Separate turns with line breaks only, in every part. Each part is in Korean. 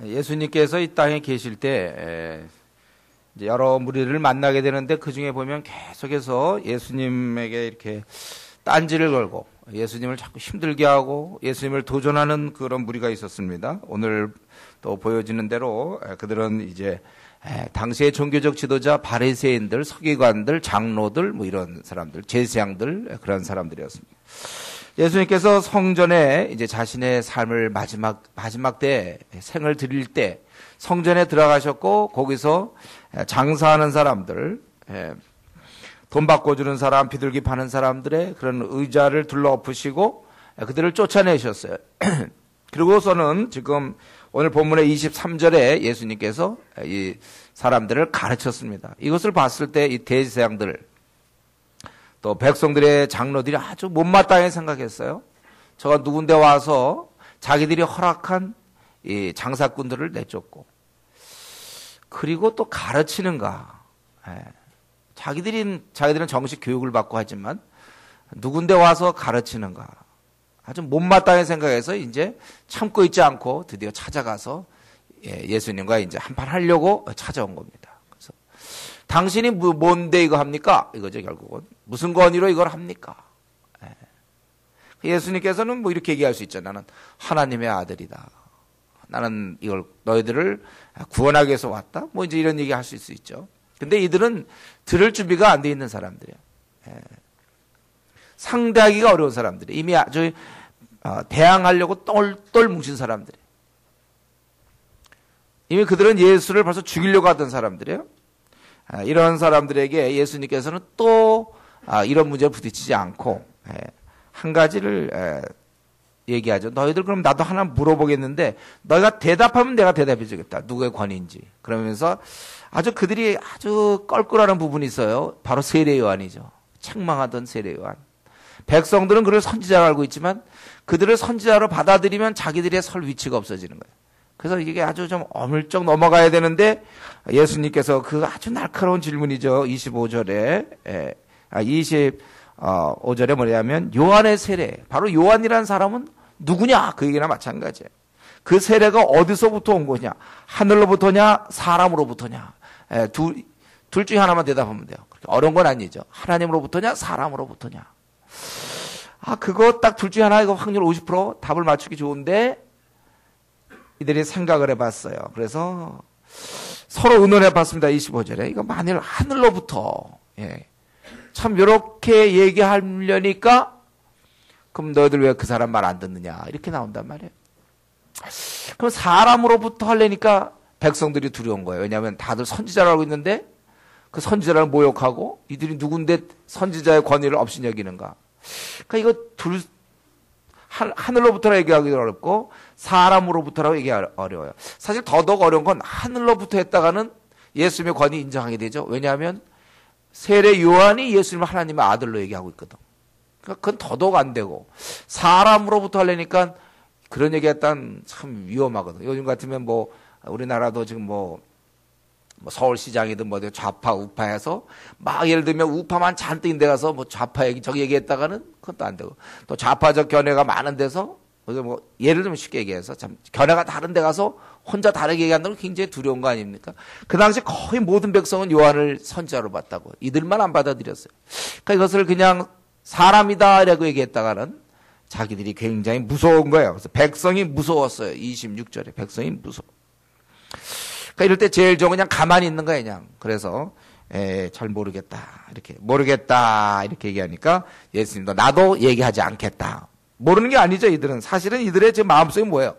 예수님께서 이 땅에 계실 때 이제 여러 무리를 만나게 되는데 그 중에 보면 계속해서 예수님에게 이렇게 딴지를 걸고 예수님을 자꾸 힘들게 하고 예수님을 도전하는 그런 무리가 있었습니다. 오늘 또 보여지는 대로 그들은 이제 당시의 종교적 지도자 바리새인들, 서기관들, 장로들 뭐 이런 사람들, 제사장들 그런 사람들이었습니다. 예수님께서 성전에 이제 자신의 삶을 마지막 때 생을 드릴 때 성전에 들어가셨고 거기서 장사하는 사람들, 돈 바꿔주는 사람, 비둘기 파는 사람들의 그런 의자를 둘러엎으시고 그들을 쫓아내셨어요. 그리고서는 지금 오늘 본문의 23절에 예수님께서 이 사람들을 가르쳤습니다. 이것을 봤을 때 이 대제사장들 또 백성들의 장로들이 아주 못마땅하게 생각했어요. 저가 누군데 와서 자기들이 허락한 이 장사꾼들을 내쫓고 그리고 또 가르치는가. 자기들은 정식 교육을 받고 하지만 누군데 와서 가르치는가. 아주 못마땅하게 생각해서 이제 참고 있지 않고 드디어 찾아가서 예수님과 이제 한판 하려고 찾아온 겁니다. 그래서 당신이 뭔데 이거 합니까? 이거죠, 결국은. 무슨 권위로 이걸 합니까? 예수님께서는 뭐 이렇게 얘기할 수 있죠. 나는 하나님의 아들이다. 나는 이걸 너희들을 구원하기 위해서 왔다. 뭐 이제 이런 얘기 할 수 있죠. 근데 이들은 들을 준비가 안 돼 있는 사람들이에요. 상대하기가 어려운 사람들이에요. 이미 아주 대항하려고 똘똘 뭉친 사람들이에요. 이미 그들은 예수를 벌써 죽이려고 하던 사람들이에요. 이런 사람들에게 예수님께서는 또 이런 문제에 부딪히지 않고 한 가지를 얘기하죠. 너희들 그럼 나도 하나 물어보겠는데 너희가 대답하면 내가 대답해 주겠다. 누구의 권위인지. 그러면서 아주 그들이 아주 껄끄러운 부분이 있어요. 바로 세례 요한이죠. 책망하던 세례 요한. 백성들은 그를 선지자로 알고 있지만 그들을 선지자로 받아들이면 자기들의 설 위치가 없어지는 거예요. 그래서 이게 아주 좀 어물쩍 넘어가야 되는데 예수님께서 그 아주 날카로운 질문이죠. 25절에 25절에 뭐냐면 요한의 세례. 바로 요한이라는 사람은 누구냐? 그 얘기나 마찬가지예요. 그 세례가 어디서부터 온 거냐? 하늘로부터냐? 사람으로부터냐? 둘 중에 하나만 대답하면 돼요. 그렇게 어려운 건 아니죠. 하나님으로부터냐? 사람으로부터냐? 그거 딱 둘 중에 하나 이거 확률 50% 답을 맞추기 좋은데 이들이 생각을 해봤어요. 그래서 서로 의논해봤습니다. 25절에 이거 만일 하늘로부터 참 이렇게 얘기하려니까 그럼 너희들 왜 그 사람 말 안 듣느냐 이렇게 나온단 말이에요. 그럼 사람으로부터 하려니까 백성들이 두려운 거예요. 왜냐하면 다들 선지자라고 알고 있는데 그 선지자를 모욕하고 이들이 누군데 선지자의 권위를 업신여기는가. 그러니까 이거 하늘로부터라고 얘기하기도 어렵고 사람으로부터라고 얘기하기 어려워요. 사실 더더욱 어려운 건 하늘로부터 했다가는 예수님의 권위 인정하게 되죠. 왜냐하면 세례 요한이 예수님을 하나님의 아들로 얘기하고 있거든. 그러니까 그건 더더욱 안 되고 사람으로부터 하려니까 그런 얘기했다는 참 위험하거든. 요즘 같으면 뭐 우리나라도 지금 뭐 서울시장이든 뭐 좌파 우파해서 막 예를 들면 우파만 잔뜩 인데 가서 뭐 좌파 얘기 저기 얘기했다가는 그것도 안 되고 또 좌파적 견해가 많은 데서 뭐 예를 들면 쉽게 얘기해서 참 견해가 다른 데 가서 혼자 다르게 얘기한다는 건 굉장히 두려운 거 아닙니까? 그 당시 거의 모든 백성은 요한을 선지자로 봤다고. 이들만 안 받아들였어요. 그러니까 이것을 그냥 사람이다라고 얘기했다가는 자기들이 굉장히 무서운 거예요. 그래서 백성이 무서웠어요. 26절에 백성이 무서워. 그러니까 이럴 때 제일 좋은 그냥 가만히 있는 거예요, 그냥. 그래서 잘 모르겠다. 이렇게 얘기하니까 예수님도 나도 얘기하지 않겠다. 모르는 게 아니죠, 이들은. 사실은 이들의 제 마음속에 뭐예요?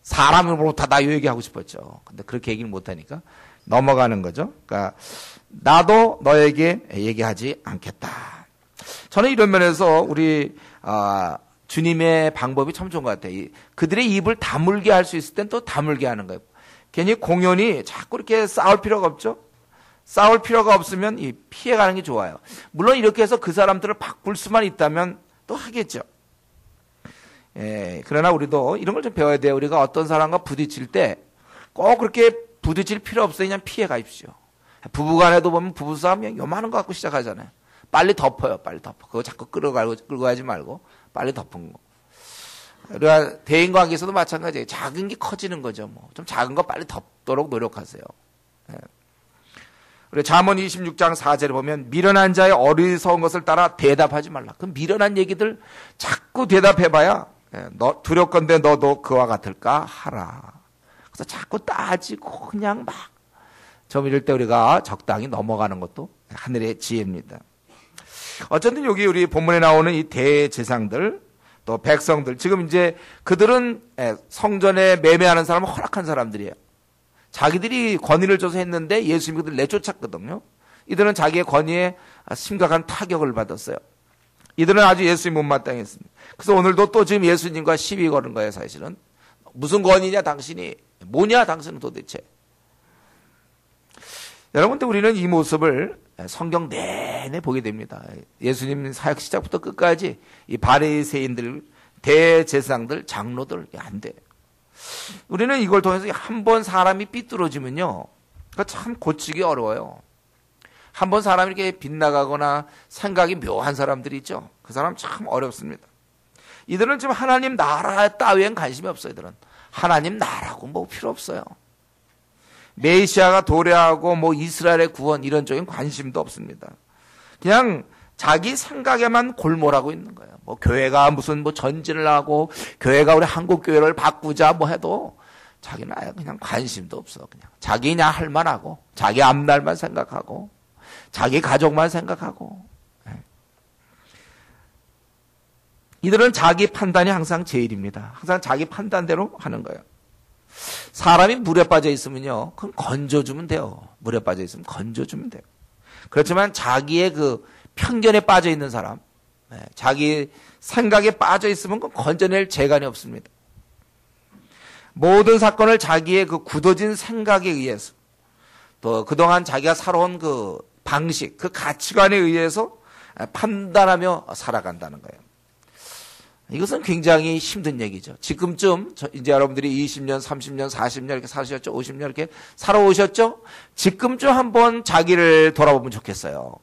사람으로부터 나 얘기하고 싶었죠. 근데 그렇게 얘기를 못 하니까 넘어가는 거죠. 그러니까 나도 너에게 얘기하지 않겠다. 저는 이런 면에서 우리 주님의 방법이 참 좋은 것 같아요. 그들의 입을 다물게 할 수 있을 땐 또 다물게 하는 거예요. 괜히 공연이 자꾸 이렇게 싸울 필요가 없죠. 싸울 필요가 없으면 피해가는 게 좋아요. 물론 이렇게 해서 그 사람들을 바꿀 수만 있다면 또 하겠죠. 그러나 우리도 이런 걸 좀 배워야 돼요. 우리가 어떤 사람과 부딪힐 때 꼭 그렇게 부딪힐 필요 없어요. 그냥 피해 가십시오. 부부간에도 보면 부부싸움 그냥 요만한 거 갖고 시작하잖아요. 빨리 덮어요. 빨리 덮어. 그거 자꾸 끌고 가지 말고 빨리 덮은 거. 우리가 대인 관계에서도 마찬가지예요. 작은 게 커지는 거죠. 뭐. 좀 작은 거 빨리 덮도록 노력하세요. 예. 우리 잠언 26장 4절에 보면 미련한 자의 어리석은 것을 따라 대답하지 말라. 그 미련한 얘기들 자꾸 대답해봐야 너 두렵건대 너도 그와 같을까 하라. 그래서 자꾸 따지고 그냥 막 좀 이럴 때 우리가 적당히 넘어가는 것도 하늘의 지혜입니다. 어쨌든 여기 우리 본문에 나오는 이 대제사장들 또 백성들 지금 이제 그들은 성전에 매매하는 사람은 허락한 사람들이에요. 자기들이 권위를 줘서 했는데 예수님이 그들 내쫓았거든요. 이들은 자기의 권위에 심각한 타격을 받았어요. 이들은 아주 예수님 못마땅했습니다. 그래서 오늘도 또 지금 예수님과 시비 거는 거예요. 사실은 무슨 권위냐 당신이, 뭐냐 당신은 도대체. 여러분들 우리는 이 모습을 성경 내내 보게 됩니다. 예수님 사역 시작부터 끝까지 이 바리새인들, 대제사장들, 장로들 안 돼요. 우리는 이걸 통해서 한 번 사람이 삐뚤어지면요, 참 고치기 어려워요. 한 번 사람이 이렇게 빗나가거나 생각이 묘한 사람들이 있죠. 그 사람 참 어렵습니다. 이들은 지금 하나님 나라 따위엔 관심이 없어요. 이들은 하나님 나라고 뭐 필요 없어요. 메시아가 도래하고 뭐 이스라엘의 구원 이런 쪽엔 관심도 없습니다. 그냥 자기 생각에만 골몰하고 있는 거예요. 뭐 교회가 무슨 뭐 전진을 하고 교회가 우리 한국 교회를 바꾸자 뭐 해도 자기는 아예 그냥 관심도 없어. 그냥 자기냐 할 만하고 자기 앞날만 생각하고 자기 가족만 생각하고. 이들은 자기 판단이 항상 제일입니다. 항상 자기 판단대로 하는 거예요. 사람이 물에 빠져 있으면요, 그건 건져주면 돼요. 물에 빠져 있으면 건져주면 돼요. 그렇지만 자기의 그 편견에 빠져 있는 사람, 자기 생각에 빠져 있으면 그건 건져낼 재간이 없습니다. 모든 사건을 자기의 그 굳어진 생각에 의해서 또 그동안 자기가 살아온 그 방식, 그 가치관에 의해서 판단하며 살아간다는 거예요. 이것은 굉장히 힘든 얘기죠. 지금쯤 이제 여러분들이 20년, 30년, 40년 이렇게 사셨죠? 50년 이렇게 살아오셨죠? 지금쯤 한번 자기를 돌아보면 좋겠어요.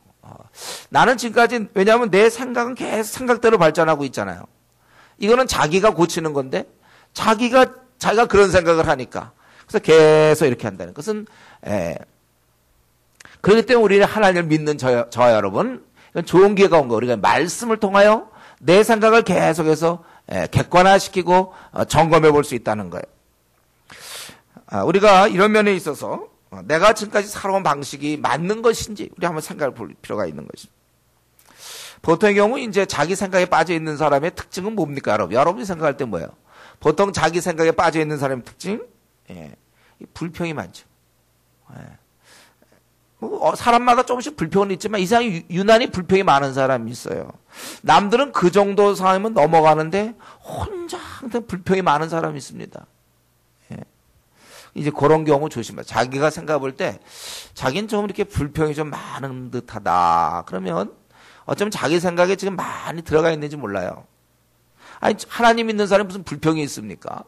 나는 지금까지, 왜냐하면 내 생각은 계속 생각대로 발전하고 있잖아요. 이거는 자기가 고치는 건데 자기가 그런 생각을 하니까 그래서 계속 이렇게 한다는 것은 그렇기 때문에 우리는 하나님을 믿는 저와 여러분, 이건 좋은 기회가 온 거예요. 우리가 말씀을 통하여 내 생각을 계속해서 객관화시키고 점검해 볼 수 있다는 거예요. 우리가 이런 면에 있어서 내가 지금까지 살아온 방식이 맞는 것인지 우리 한번 생각해 볼 필요가 있는 것입니다. 보통의 경우 이제 자기 생각에 빠져 있는 사람의 특징은 뭡니까, 여러분? 여러분이 생각할 때 뭐예요? 보통 자기 생각에 빠져 있는 사람의 특징? 불평이 많죠. 사람마다 조금씩 불평은 있지만 이상하게 유난히 불평이 많은 사람이 있어요. 남들은 그 정도 상황이면 넘어가는데 혼자 항상 불평이 많은 사람이 있습니다. 이제 그런 경우 조심해요. 자기가 생각해 볼 때 자기는 좀 이렇게 불평이 좀 많은 듯하다. 그러면 어쩌면 자기 생각에 지금 많이 들어가 있는지 몰라요. 아니, 하나님 믿는 사람이 무슨 불평이 있습니까?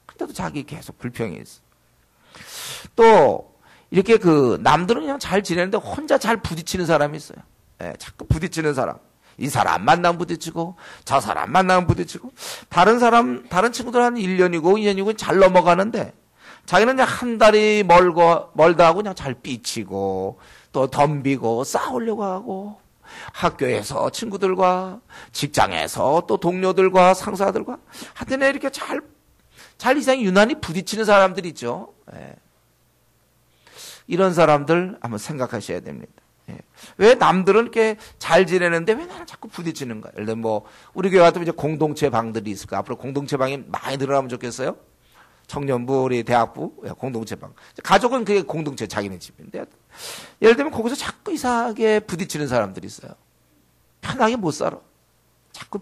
근데도 자기 계속 불평이 있어. 또 이렇게 남들은 그냥 잘 지내는데 혼자 잘 부딪히는 사람이 있어요. 자꾸 부딪히는 사람. 이 사람 만나면 부딪히고, 저 사람 만나면 부딪히고, 다른 친구들 한 1년이고 2년이고 잘 넘어가는데, 자기는 그냥 한 달이 멀다 하고 그냥 잘 삐치고, 또 덤비고, 싸우려고 하고, 학교에서 친구들과, 직장에서 또 동료들과 상사들과, 하여튼 이렇게 잘 이상히 유난히 부딪히는 사람들이 있죠. 이런 사람들 한번 생각하셔야 됩니다. 왜 남들은 이렇게 잘 지내는데 왜 나는 자꾸 부딪히는가? 예를 들면 우리 교회 같으면 이제 공동체 방들이 있을까? 앞으로 공동체 방이 많이 늘어나면 좋겠어요? 청년부, 우리 대학부, 공동체 방. 가족은 그게 공동체 자기네 집인데. 예를 들면 거기서 자꾸 이상하게 부딪히는 사람들이 있어요. 편하게 못 살아. 자꾸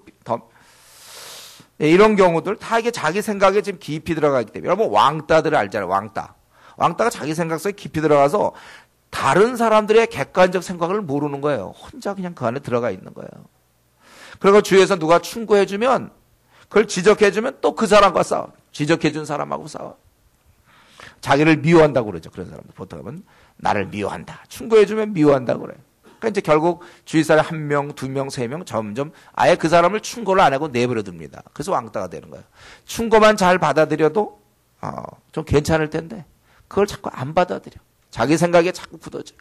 이런 경우들 다 이게 자기 생각에 지금 깊이 들어가기 때문에. 여러분 왕따들을 알잖아요. 왕따가 자기 생각 속에 깊이 들어가서 다른 사람들의 객관적 생각을 모르는 거예요. 혼자 그냥 그 안에 들어가 있는 거예요. 그리고 주위에서 누가 충고해주면 그걸 지적해주면 또 그 사람과 싸워. 지적해준 사람하고 싸워. 자기를 미워한다고 그러죠. 그런 사람들 보통은 나를 미워한다. 충고해주면 미워한다고 그래요. 그러니까 이제 결국 주위사람 1명, 2명, 3명 점점 아예 그 사람을 충고를 안 하고 내버려 둡니다. 그래서 왕따가 되는 거예요. 충고만 잘 받아들여도 좀 괜찮을 텐데 그걸 자꾸 안 받아들여. 자기 생각에 자꾸 굳어져요.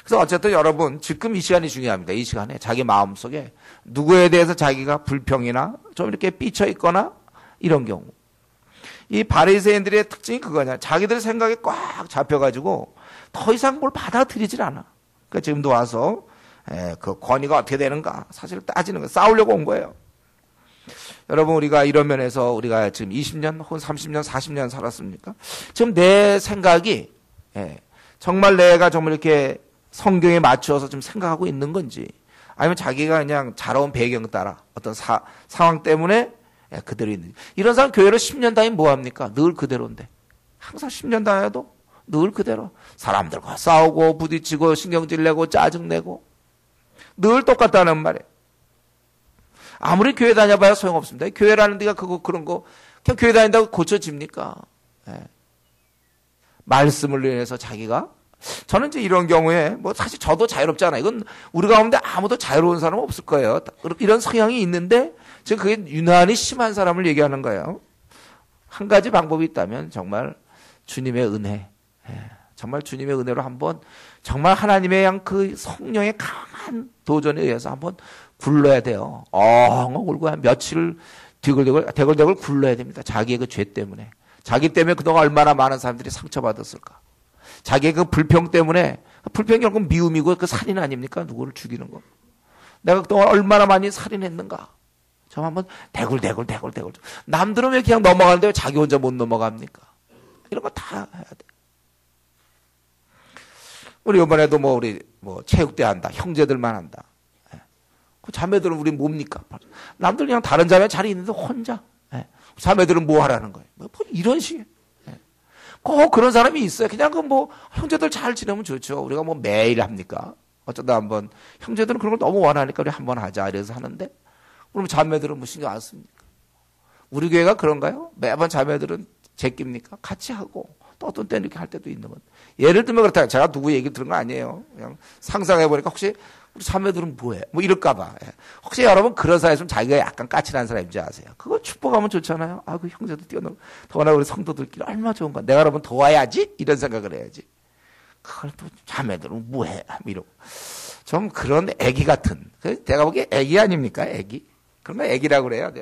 그래서 어쨌든 여러분 지금 이 시간이 중요합니다. 이 시간에 자기 마음속에 누구에 대해서 자기가 불평이나 좀 이렇게 삐쳐 있거나 이런 경우. 이 바리새인들의 특징이 그거냐. 자기들 생각에 꽉 잡혀가지고 더 이상 뭘 받아들이질 않아. 그러니까 지금도 와서 그 권위가 어떻게 되는가 사실 따지는 거 싸우려고 온 거예요. 여러분 우리가 이런 면에서 우리가 지금 20년 혹은 30년 40년 살았습니까? 지금 내 생각이 정말 내가 정말 이렇게 성경에 맞추어서 좀 생각하고 있는 건지 아니면 자기가 그냥 자라온 배경 따라 어떤 상황 때문에 그대로 있는지. 이런 사람 교회로 10년 다니면 뭐합니까? 늘 그대로인데. 항상 10년 다녀도 늘 그대로. 사람들과 싸우고 부딪히고 신경질 내고 짜증내고 늘 똑같다는 말이에요. 아무리 교회 다녀봐야 소용없습니다. 교회라는 데가 그런 거 그냥 교회 다닌다고 고쳐집니까? 말씀을 위해서 자기가 저는 이제 이런 경우에 뭐 사실 저도 자유롭잖아요. 이건 우리 가운데 아무도 자유로운 사람은 없을 거예요. 이런 성향이 있는데 지금 그게 유난히 심한 사람을 얘기하는 거예요. 한 가지 방법이 있다면 정말 주님의 은혜, 정말 주님의 은혜로 한번 정말 하나님의 양 그 성령의 강한 도전에 의해서 한번 굴러야 돼요. 엉엉 울고 한 며칠 대걸대걸 굴러야 됩니다. 자기의 그 죄 때문에. 자기 때문에 그동안 얼마나 많은 사람들이 상처받았을까. 자기의 그 불평 때문에, 불평이 결국 미움이고 그 살인 아닙니까? 누구를 죽이는 거. 내가 그동안 얼마나 많이 살인했는가. 좀 한번 대굴대굴. 남들은 왜 그냥 넘어가는데 왜 자기 혼자 못 넘어갑니까? 이런 거 다 해야 돼. 우리 이번에도 우리 체육대 한다. 형제들만 한다. 그 자매들은 우리 뭡니까? 남들 그냥 다른 자매 자리 있는데 혼자. 자매들은 뭐 하라는 거예요? 이런 식이에요. 꼭 그런 사람이 있어요. 그냥 형제들 잘 지내면 좋죠. 우리가 매일 합니까? 어쩌다 한번, 형제들은 그런 걸 너무 원하니까 우리 한번 하자. 이래서 하는데, 그럼 자매들은 뭐 신경 안 씁니까? 우리 교회가 그런가요? 매번 자매들은 제낍니까? 같이 하고, 또 어떤 때는 이렇게 할 때도 있는 건. 예를 들면 그렇다. 제가 누구 얘기 들은 거 아니에요. 그냥 상상해보니까 혹시 우리 자매들은 뭐해? 이럴까봐. 혹시 여러분 그런 사이였으면 자기가 약간 까칠한 사람인지 아세요? 그거 축복하면 좋잖아요. 그 형제도 뛰어넘어. 더구나 우리 성도들끼리 얼마나 좋은가. 내가 여러분 도와야지? 이런 생각을 해야지. 그걸 또 자매들은 뭐해? 이러고. 좀 그런 애기 같은. 제가 보기에 애기 아닙니까? 애기? 그런 거 애기라고 그래요.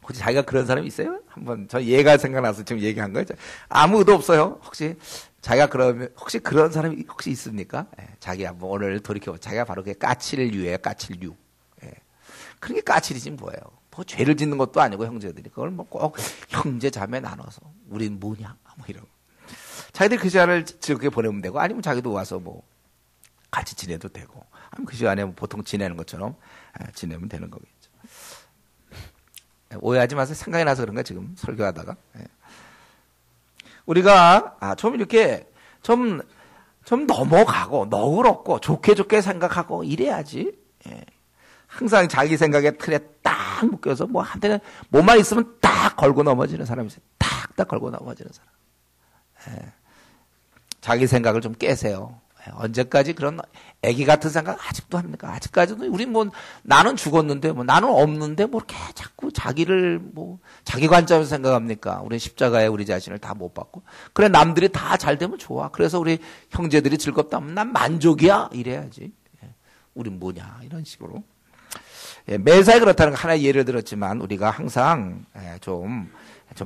혹시 자기가 그런 사람이 있어요? 한번 저 얘가 생각나서 지금 얘기한 거죠. 아무 의도 없어요. 혹시 자기가 그러면 혹시 그런 사람이 혹시 있습니까? 자기 한번 오늘 돌이켜 자기가 바로 그 까칠류예요. 까칠류. 그게 까칠이지 뭐예요. 죄를 짓는 것도 아니고 형제들이 그걸 꼭 형제 자매 나눠서 우린 뭐냐 이런. 자기들 그 시간을 즐겁게 보내면 되고 아니면 자기도 와서 같이 지내도 되고 아니면 그 시간에 보통 지내는 것처럼 지내면 되는 거겠죠. 오해하지 마세요. 생각이 나서 그런가 지금 설교하다가. 우리가 좀 이렇게 좀 넘어가고 너그럽고 좋게 생각하고 이래야지. 항상 자기 생각에 틀에 딱 묶여서 한테는 뭐만 있으면 딱 걸고 넘어지는 사람이 있어요. 딱 걸고 넘어지는 사람. 자기 생각을 좀 깨세요. 언제까지 그런 애기 같은 생각 아직도 합니까? 아직까지도 우리 나는 죽었는데 나는 없는데 이렇게 자꾸 자기를 자기 관점에서 생각합니까? 우리는 십자가에 우리 자신을 다 못 받고 그래 남들이 다 잘 되면 좋아. 그래서 우리 형제들이 즐겁다면 난 만족이야 이래야지. 우린 뭐냐 이런 식으로. 매사에 그렇다는 거 하나의 예를 들었지만 우리가 항상 좀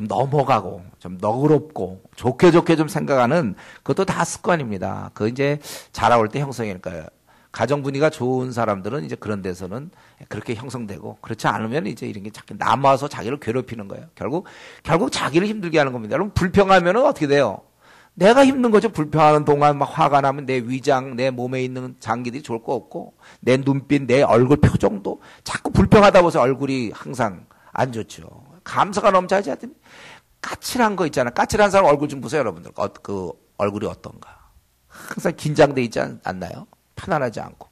넘어가고 좀 너그럽고 좋게 좀 생각하는 그것도 다 습관입니다. 그 이제 자라올 때 형성이니까요. 가정 분위기가 좋은 사람들은 이제 그런 데서는 그렇게 형성되고 그렇지 않으면 이제 이런 게 자꾸 남아서 자기를 괴롭히는 거예요. 결국 자기를 힘들게 하는 겁니다. 여러분 불평하면은 어떻게 돼요? 내가 힘든 거죠. 불평하는 동안 화가 나면 내 위장, 내 몸에 있는 장기들이 좋을 거 없고 내 눈빛, 내 얼굴 표정도 자꾸 불평하다 보서 얼굴이 항상 안 좋죠. 감사가 넘쳐야지 하여튼 까칠한 거 있잖아. 까칠한 사람 얼굴 좀 보세요, 여러분들. 그 얼굴이 어떤가. 항상 긴장돼 있지 않나요? 편안하지 않고.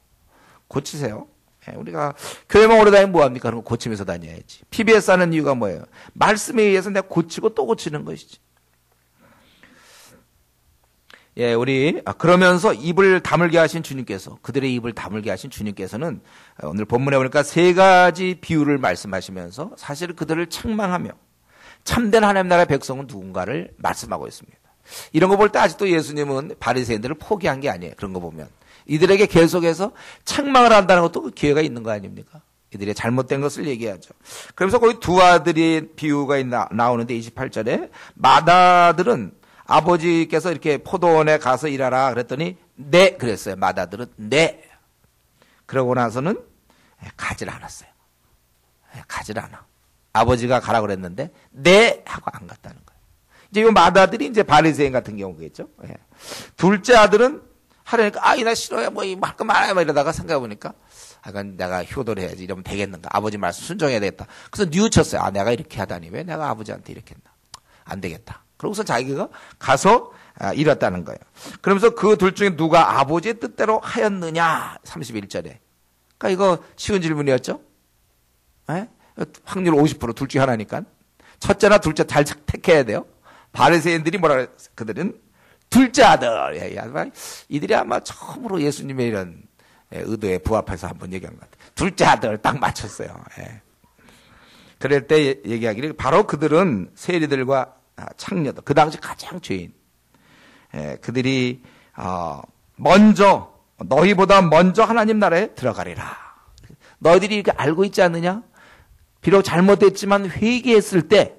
고치세요. 우리가 교회만 오래 다니면 뭐합니까? 그런 거 고치면서 다녀야지. PBS 하는 이유가 뭐예요? 말씀에 의해서 내가 고치고 또 고치는 것이지. 예, 그러면서 입을 다물게 하신 주님께서, 그들의 입을 다물게 하신 주님께서는 오늘 본문에 보니까 세 가지 비유를 말씀하시면서 사실 그들을 책망하며 참된 하나님 나라의 백성은 누군가를 말씀하고 있습니다. 이런 거 볼 때 아직도 예수님은 바리새인들을 포기한 게 아니에요. 그런 거 보면. 이들에게 계속해서 책망을 한다는 것도 그 기회가 있는 거 아닙니까? 이들의 잘못된 것을 얘기하죠. 그러면서 거기 두 아들의 비유가 나오는데 28절에 맏아들은 아버지께서 이렇게 포도원에 가서 일하라 그랬더니 네 그랬어요. 맏아들은 네. 그러고 나서는 가질 않았어요. 가질 않아. 아버지가 가라 그랬는데 네 하고 안 갔다는 거예요. 이제 이 맏아들이 이제 바리새인 같은 경우겠죠. 예. 둘째 아들은 하려니까 나 싫어요. 뭐 할 거 많아요. 이러다가 생각해보니까 내가 효도를 해야지. 이러면 되겠는가. 아버지 말씀 순종해야 되겠다. 그래서 뉘우쳤어요. 내가 이렇게 하다니 왜 내가 아버지한테 이렇게 했나. 안 되겠다. 그러고서 자기가 가서 일했다는 거예요. 그러면서 그 둘 중에 누가 아버지의 뜻대로 하였느냐. 31절에. 그러니까 이거 쉬운 질문이었죠. 예? 확률 50% 둘 중에 하나니까. 첫째나 둘째 잘 택해야 돼요. 바리새인들이 뭐라 그랬어요? 그들은 둘째 아들. 이들이 아마 처음으로 예수님의 이런 의도에 부합해서 한번 얘기한 것 같아요. 둘째 아들 딱 맞췄어요. 예. 그럴 때 얘기하기를 바로 그들은 세리들과 창녀들, 그 당시 가장 죄인. 그들이 먼저 너희보다 먼저 하나님 나라에 들어가리라. 너희들이 이렇게 알고 있지 않느냐? 비록 잘못했지만 회개했을 때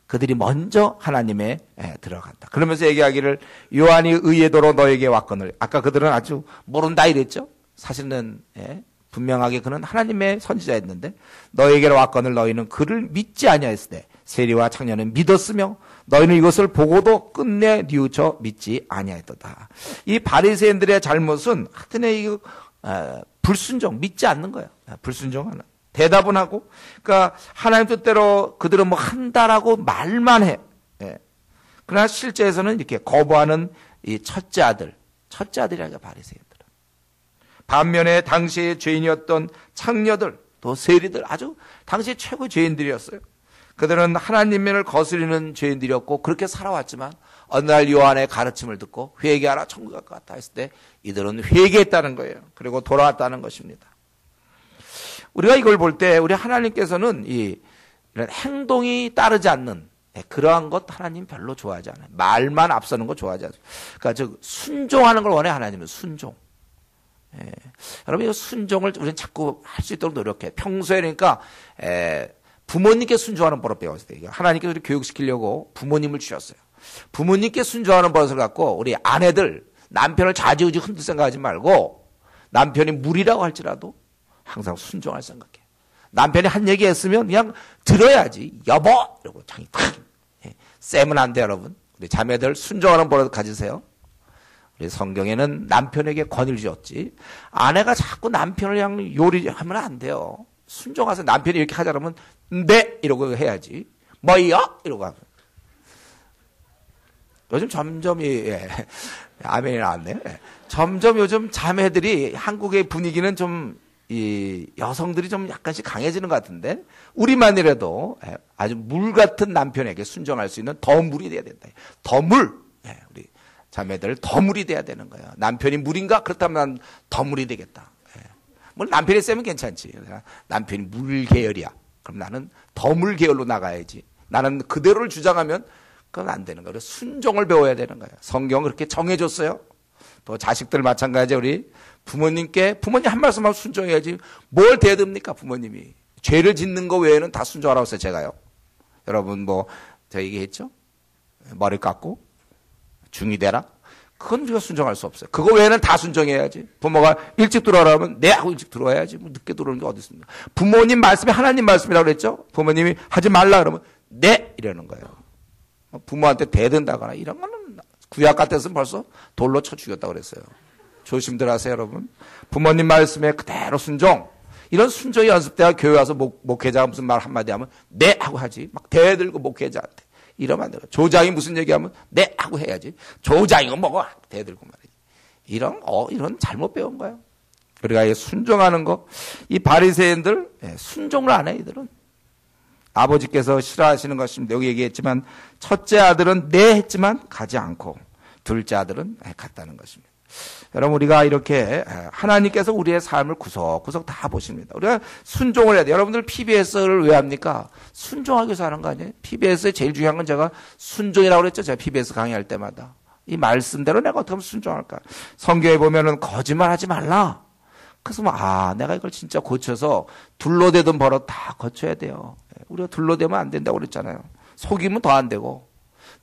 그들이 먼저 하나님에 들어간다. 그러면서 얘기하기를 요한이 의의 도로 너에게 왔거늘. 아까 그들은 아주 모른다 이랬죠. 사실은 분명하게 그는 하나님의 선지자였는데 너에게로 왔거늘 너희는 그를 믿지 아니하였으되 세리와 창녀는 믿었으며 너희는 이것을 보고도 끝내 뉘우쳐 믿지 아니하였도다. 이 바리새인들의 잘못은 하여튼 불순종, 믿지 않는 거예요. 불순종하는. 대답은 하고, 그러니까 하나님 뜻대로 그들은 뭐 한다라고 말만 해. 그러나 실제에서는 이렇게 거부하는 이 첫째 아들이라죠, 바리새인들은. 반면에 당시의 죄인이었던 창녀들, 또 세리들, 아주 당시 최고 죄인들이었어요. 그들은 하나님을 거스리는 죄인들이었고 그렇게 살아왔지만 어느 날 요한의 가르침을 듣고 회개하라 천국 갈 것 같다 했을 때 이들은 회개했다는 거예요. 그리고 돌아왔다는 것입니다. 우리가 이걸 볼 때 우리 하나님께서는 이런 행동이 따르지 않는 그러한 것 하나님 별로 좋아하지 않아요. 말만 앞서는 거 좋아하지 않아요. 그러니까 순종하는 걸 원해 하나님은 순종. 여러분 이 순종을 우리는 자꾸 할 수 있도록 노력해. 평소에 그러니까 부모님께 순종하는 버릇 배웠어요. 하나님께서 우리 교육시키려고 부모님을 주셨어요. 부모님께 순종하는 버릇을 갖고 우리 아내들 남편을 좌지우지 흔들 생각하지 말고 남편이 무리라고 할지라도 항상 순종할 생각해. 남편이 한 얘기 했으면 그냥 들어야지. 여보! 이러고 장이 탁. 쎄면 안 돼, 여러분. 우리 자매들 순종하는 버릇 가지세요. 우리 성경에는 남편에게 권위를 주었지. 아내가 자꾸 남편을 그냥 요리하면 안 돼요. 순종하세요. 남편이 이렇게 하자 그러면 네! 이러고 해야지. 뭐야? 이러고 하면. 요즘 점점 아멘이 나왔네요. 점점 요즘 자매들이 한국의 분위기는 좀 여성들이 좀 약간씩 강해지는 것 같은데 우리만이라도 아주 물 같은 남편에게 순종할 수 있는 더 물이 돼야 된다. 더 물. 우리 자매들 더 물이 돼야 되는 거예요. 남편이 물인가? 그렇다면 더 물이 되겠다. 뭐 남편이 세면 괜찮지. 남편이 물 계열이야. 그럼 나는 더 물 계열로 나가야지. 나는 그대로를 주장하면 그건 안 되는 거예요. 순종을 배워야 되는 거예요. 성경은 그렇게 정해줬어요. 또 자식들 마찬가지에 우리 부모님 한 말씀 하면 순종해야지. 뭘 대듭니까 부모님이. 죄를 짓는 거 외에는 다 순종하라고 했어요 제가요. 여러분 제가 얘기했죠. 머리 깎고 중이 되라. 그건 우리가 순종할 수 없어요. 그거 외에는 다 순종해야지. 부모가 일찍 들어오라면 네 하고 일찍 들어와야지. 늦게 들어오는 게 어디 있습니까. 부모님 말씀이 하나님 말씀이라고 그랬죠. 부모님이 하지 말라 그러면 네 이러는 거예요. 부모한테 대든다거나 이런 거는 구약 같았으면 벌써 돌로 쳐 죽였다고 그랬어요. 조심들 하세요, 여러분. 부모님 말씀에 그대로 순종. 이런 순종이 연습돼야 교회 와서 목회자가 무슨 말 한마디 하면 네 하고 하지. 막 대들고 목회자한테. 이러면 안 돼요. 조장이 무슨 얘기하면 네 하고 해야지. 조장이가 뭐고 대들고 말이지. 이런 잘못 배운 거예요. 우리가 순종하는 거. 이 바리새인들 순종을 안 해, 이들은. 아버지께서 싫어하시는 것입니다. 여기 얘기했지만 첫째 아들은 네 했지만 가지 않고 둘째 아들은 갔다는 것입니다. 여러분, 우리가 이렇게 하나님께서 우리의 삶을 구석구석 다 보십니다. 우리가 순종을 해야 돼요. 여러분들 PBS를 왜 합니까? 순종하기 위해서 하는 거 아니에요? PBS의 제일 중요한 건 제가 순종이라고 그랬죠. 제가 PBS 강의할 때마다. 이 말씀대로 내가 어떻게 하면 순종할까? 성경에 보면은 거짓말하지 말라. 그래서 내가 이걸 진짜 고쳐서 둘러대던 버릇 다 고쳐야 돼요. 우리가 둘러대면 안 된다고 그랬잖아요. 속이면 더 안 되고.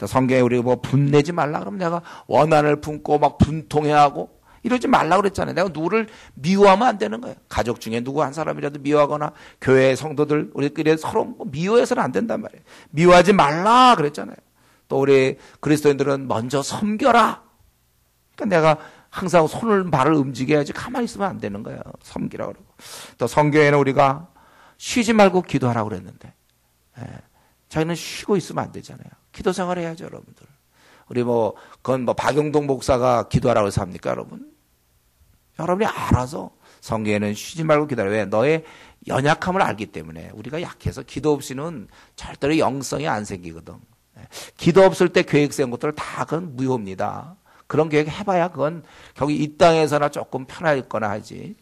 성경에 우리 분내지 말라 그러면 내가 원한을 품고 막 분통해하고 이러지 말라 그랬잖아요. 내가 누구를 미워하면 안 되는 거예요. 가족 중에 누구 한 사람이라도 미워하거나 교회 성도들 우리끼리 서로 미워해서는 안 된단 말이에요. 미워하지 말라 그랬잖아요. 또 우리 그리스도인들은 먼저 섬겨라. 그러니까 내가 항상 손을 발을 움직여야지 가만히 있으면 안 되는 거예요. 섬기라 그러고. 또 성경에는 우리가 쉬지 말고 기도하라고 그랬는데 자기는 쉬고 있으면 안 되잖아요. 기도 생활 해야죠, 여러분들. 우리 그건 박용동 목사가 기도하라고 해서 합니까, 여러분? 여러분이 알아서 성경에는 쉬지 말고 기도하라. 왜? 너의 연약함을 알기 때문에. 우리가 약해서 기도 없이는 절대로 영성이 안 생기거든. 기도 없을 때 계획 세운 것들 다 그건 무효입니다. 그런 계획 해봐야 그건 결국 이 땅에서나 조금 편하거나 하지.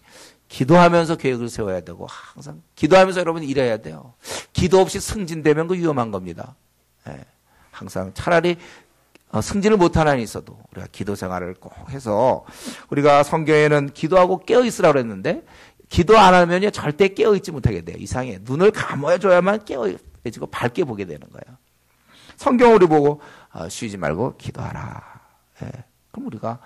기도하면서 계획을 세워야 되고 항상 기도하면서 여러분 일해야 돼요. 기도 없이 승진되면 그 위험한 겁니다. 항상 차라리 승진을 못하는 한이 있어도 우리가 기도 생활을 꼭 해서 우리가 성경에는 기도하고 깨어있으라고 그랬는데 기도 안 하면요 절대 깨어있지 못하게 돼요. 이상해. 눈을 감아줘야만 깨어지고 밝게 보게 되는 거예요. 성경을 우리 보고 쉬지 말고 기도하라. 그럼 우리가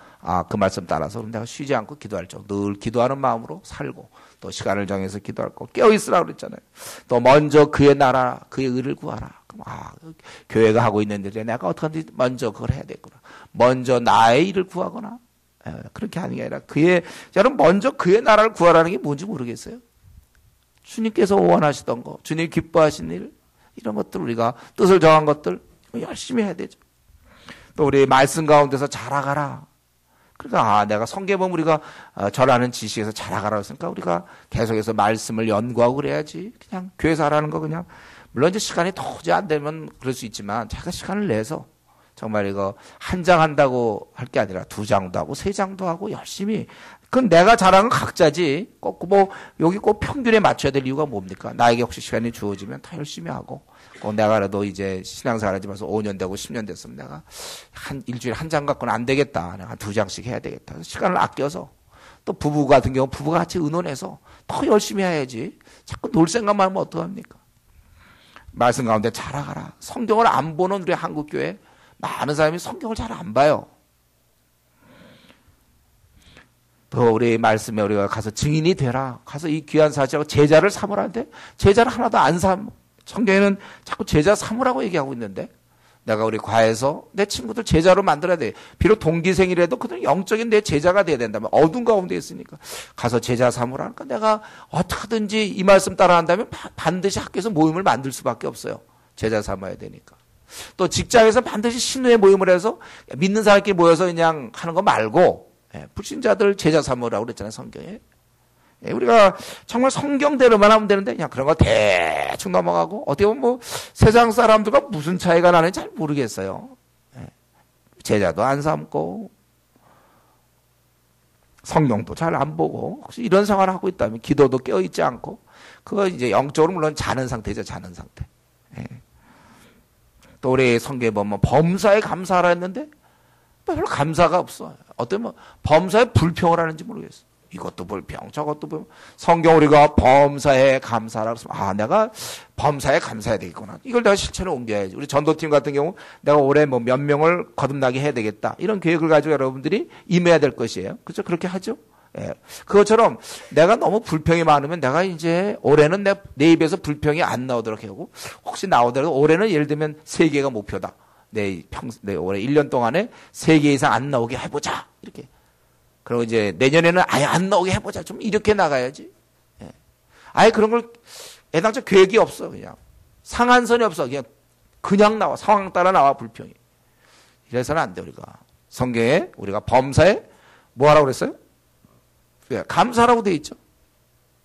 그 말씀 따라서 그럼 내가 쉬지 않고 기도할 줄 늘 기도하는 마음으로 살고 또 시간을 정해서 기도할 거 깨어있으라고 그랬잖아요. 또 먼저 그의 나라 그의 의를 구하라. 그럼 교회가 하고 있는 일에 내가 어떻게든지 먼저 그걸 해야 되구나. 먼저 나의 일을 구하거나 그렇게 하는 게 아니라 여러분 먼저 그의 나라를 구하라는 게 뭔지 모르겠어요. 주님께서 원하시던 거 주님 기뻐하신 일 이런 것들 우리가 뜻을 정한 것들 열심히 해야 되죠. 또 우리 말씀 가운데서 자라가라. 그러니까 내가 성경 보면 우리가 절하는 지식에서 자라가라 했으니까 우리가 계속해서 말씀을 연구하고 그래야지. 그냥 교회에서 하라는 거 그냥 물론 이제 시간이 도저히 안 되면 그럴 수 있지만 자기가 시간을 내서 정말 이거 한 장 한다고 할 게 아니라 2장도 하고 3장도 하고 열심히. 그건 내가 잘하는 건 각자지. 꼭 여기 꼭 평균에 맞춰야 될 이유가 뭡니까? 나에게 혹시 시간이 주어지면 다 열심히 하고. 내가 그래도 이제 신앙생활 하지 마서 5년 되고 10년 됐으면 내가 일주일에 한 장 갖고는 안 되겠다. 내가 2장씩 해야 되겠다. 시간을 아껴서 또 부부 같은 경우 부부가 같이 의논해서 더 열심히 해야지. 자꾸 놀 생각만 하면 어떡합니까? 말씀 가운데 자라가라. 성경을 안 보는 우리 한국교회 많은 사람이 성경을 잘 안 봐요. 또 우리 말씀에 우리가 가서 증인이 되라. 가서 이 귀한 사실하고 제자를 삼으라는데 제자를 하나도 안 삼. 성경에는 자꾸 제자 삼으라고 얘기하고 있는데 내가 우리 과에서 내 친구들 제자로 만들어야 돼. 비록 동기생이라도 그들은 영적인 내 제자가 돼야 된다면 어두운 가운데 있으니까 가서 제자 삼으라. 그러니까 내가 어떻게든지 이 말씀 따라한다면 반드시 학교에서 모임을 만들 수밖에 없어요. 제자 삼아야 되니까. 또 직장에서 반드시 신우의 모임을 해서 믿는 사람끼리 모여서 그냥 하는 거 말고 불신자들 제자 삼으라고 그랬잖아요. 성경에. 우리가 정말 성경대로만 하면 되는데 그냥 그런 거 대충 넘어가고 어떻게 보면 세상 사람들과 무슨 차이가 나는지 잘 모르겠어요. 제자도 안 삼고 성경도 잘 안 보고 혹시 이런 생활을 하고 있다면 기도도 깨어있지 않고 그거 이제 영적으로 물론 자는 상태죠. 자는 상태. 또 우리 성경에 보면 범사에 감사하라 했는데 별로 감사가 없어. 어떤 범사에 불평을 하는지 모르겠어. 이것도 불평, 저것도 불평. 성경 우리가 범사에 감사라고 했으면 내가 범사에 감사해야 되겠구나. 이걸 내가 실천에 옮겨야지. 우리 전도팀 같은 경우 내가 올해 몇 명을 거듭나게 해야 되겠다. 이런 계획을 가지고 여러분들이 임해야 될 것이에요. 그렇죠? 그렇게 하죠. 그것처럼 내가 너무 불평이 많으면 내가 이제 올해는 내 입에서 불평이 안 나오도록 하고 혹시 나오더라도 올해는 예를 들면 3개가 목표다. 내 올해 1년 동안에 3개 이상 안 나오게 해보자. 이렇게. 그리고 이제 내년에는 아예 안 나오게 해보자. 좀 이렇게 나가야지. 아예 그런 걸 애당초 계획이 없어. 그냥 상한선이 없어. 그냥 나와. 상황 따라 나와 불평이. 이래서는 안 돼. 우리가 성경에 우리가 범사에 뭐 하라고 그랬어요? 감사라고 돼 있죠.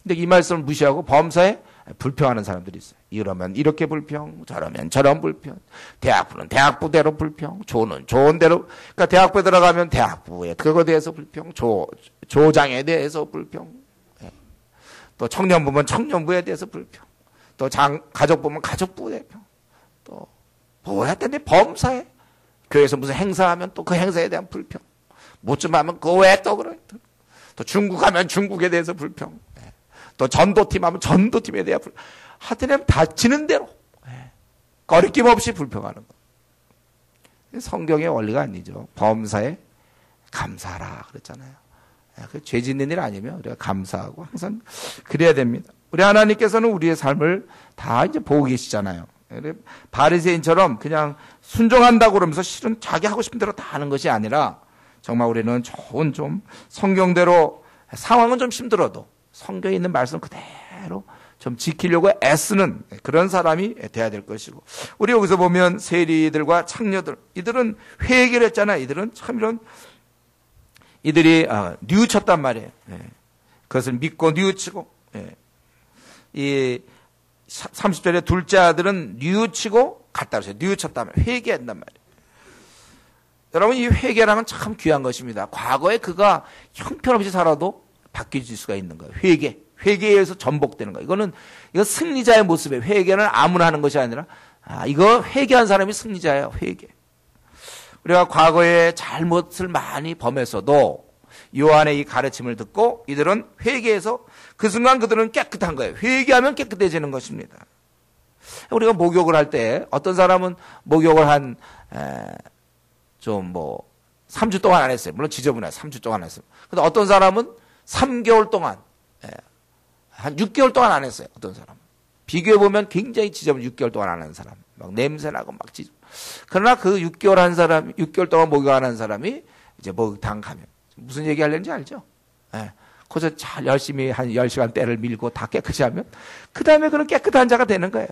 근데 이 말씀을 무시하고 범사에 불평하는 사람들이 있어요. 이러면 이렇게 불평, 저러면 저런 불평, 대학부는 대학부대로 불평, 조는 조원대로, 그러니까 대학부에 들어가면 대학부에 그거에 대해서 불평, 조장에 대해서 불평, 또 청년부면 청년부에 대해서 불평, 또 가족부면 가족부에 불평, 또 뭐야 했더니 범사에 교회에서 무슨 행사하면 또 그 행사에 대한 불평, 뭐좀 하면 그거 왜 또 그래, 또 중국 하면 중국에 대해서 불평, 또 전도팀 하면 전도팀에 대한 불평, 하여튼 다치는 대로 거리낌 없이 불평하는 거. 성경의 원리가 아니죠. 범사에 감사하라 그랬잖아요. 죄 짓는 일 아니면 우리가 감사하고 항상 그래야 됩니다. 우리 하나님께서는 우리의 삶을 다 이제 보고 계시잖아요. 바리새인처럼 그냥 순종한다고 그러면서 실은 자기 하고 싶은 대로 다 하는 것이 아니라 정말 우리는 좋은 좀 성경대로 상황은 좀 힘들어도 성경에 있는 말씀 그대로 좀 지키려고 애쓰는 그런 사람이 돼야 될 것이고, 우리 여기서 보면 세리들과 창녀들, 이들은 회개를 했잖아요. 이들은 참 이들이 뉘우쳤단 말이에요. 그것을 믿고 뉘우치고, 이 30절에 둘째 아들은 뉘우치고 갔다 그랬어요. 뉘우쳤단 말이에요. 회개한단 말이에요. 여러분, 이 회개라면 참 귀한 것입니다. 과거에 그가 형편없이 살아도 바뀌어질 수가 있는 거예요. 회개에 의해서 전복되는 거예요. 이거 승리자의 모습이에요. 회개는 아무나 하는 것이 아니라, 이거 회개한 사람이 승리자예요. 회개. 우리가 과거에 잘못을 많이 범했어도 요한의 이 가르침을 듣고 이들은 회개해서 그 순간 그들은 깨끗한 거예요. 회개하면 깨끗해지는 것입니다. 우리가 목욕을 할 때 어떤 사람은 목욕을 3주 동안 안 했어요. 물론 지저분해요. 3주 동안 안 했어요. 근데 어떤 사람은 3개월 동안, 한 6개월 동안 안 했어요. 어떤 사람은. 비교해보면 굉장히 지저분 6개월 동안 안 한 사람. 막 냄새나고 막 지저분. 그러나 그 6개월 동안 목욕 안 한 사람이 이제 목욕탕 가면 무슨 얘기 하려는지 알죠? 거기서 잘 열심히 한 10시간 때를 밀고 다 깨끗이 하면 그 다음에 그런 깨끗한 자가 되는 거예요.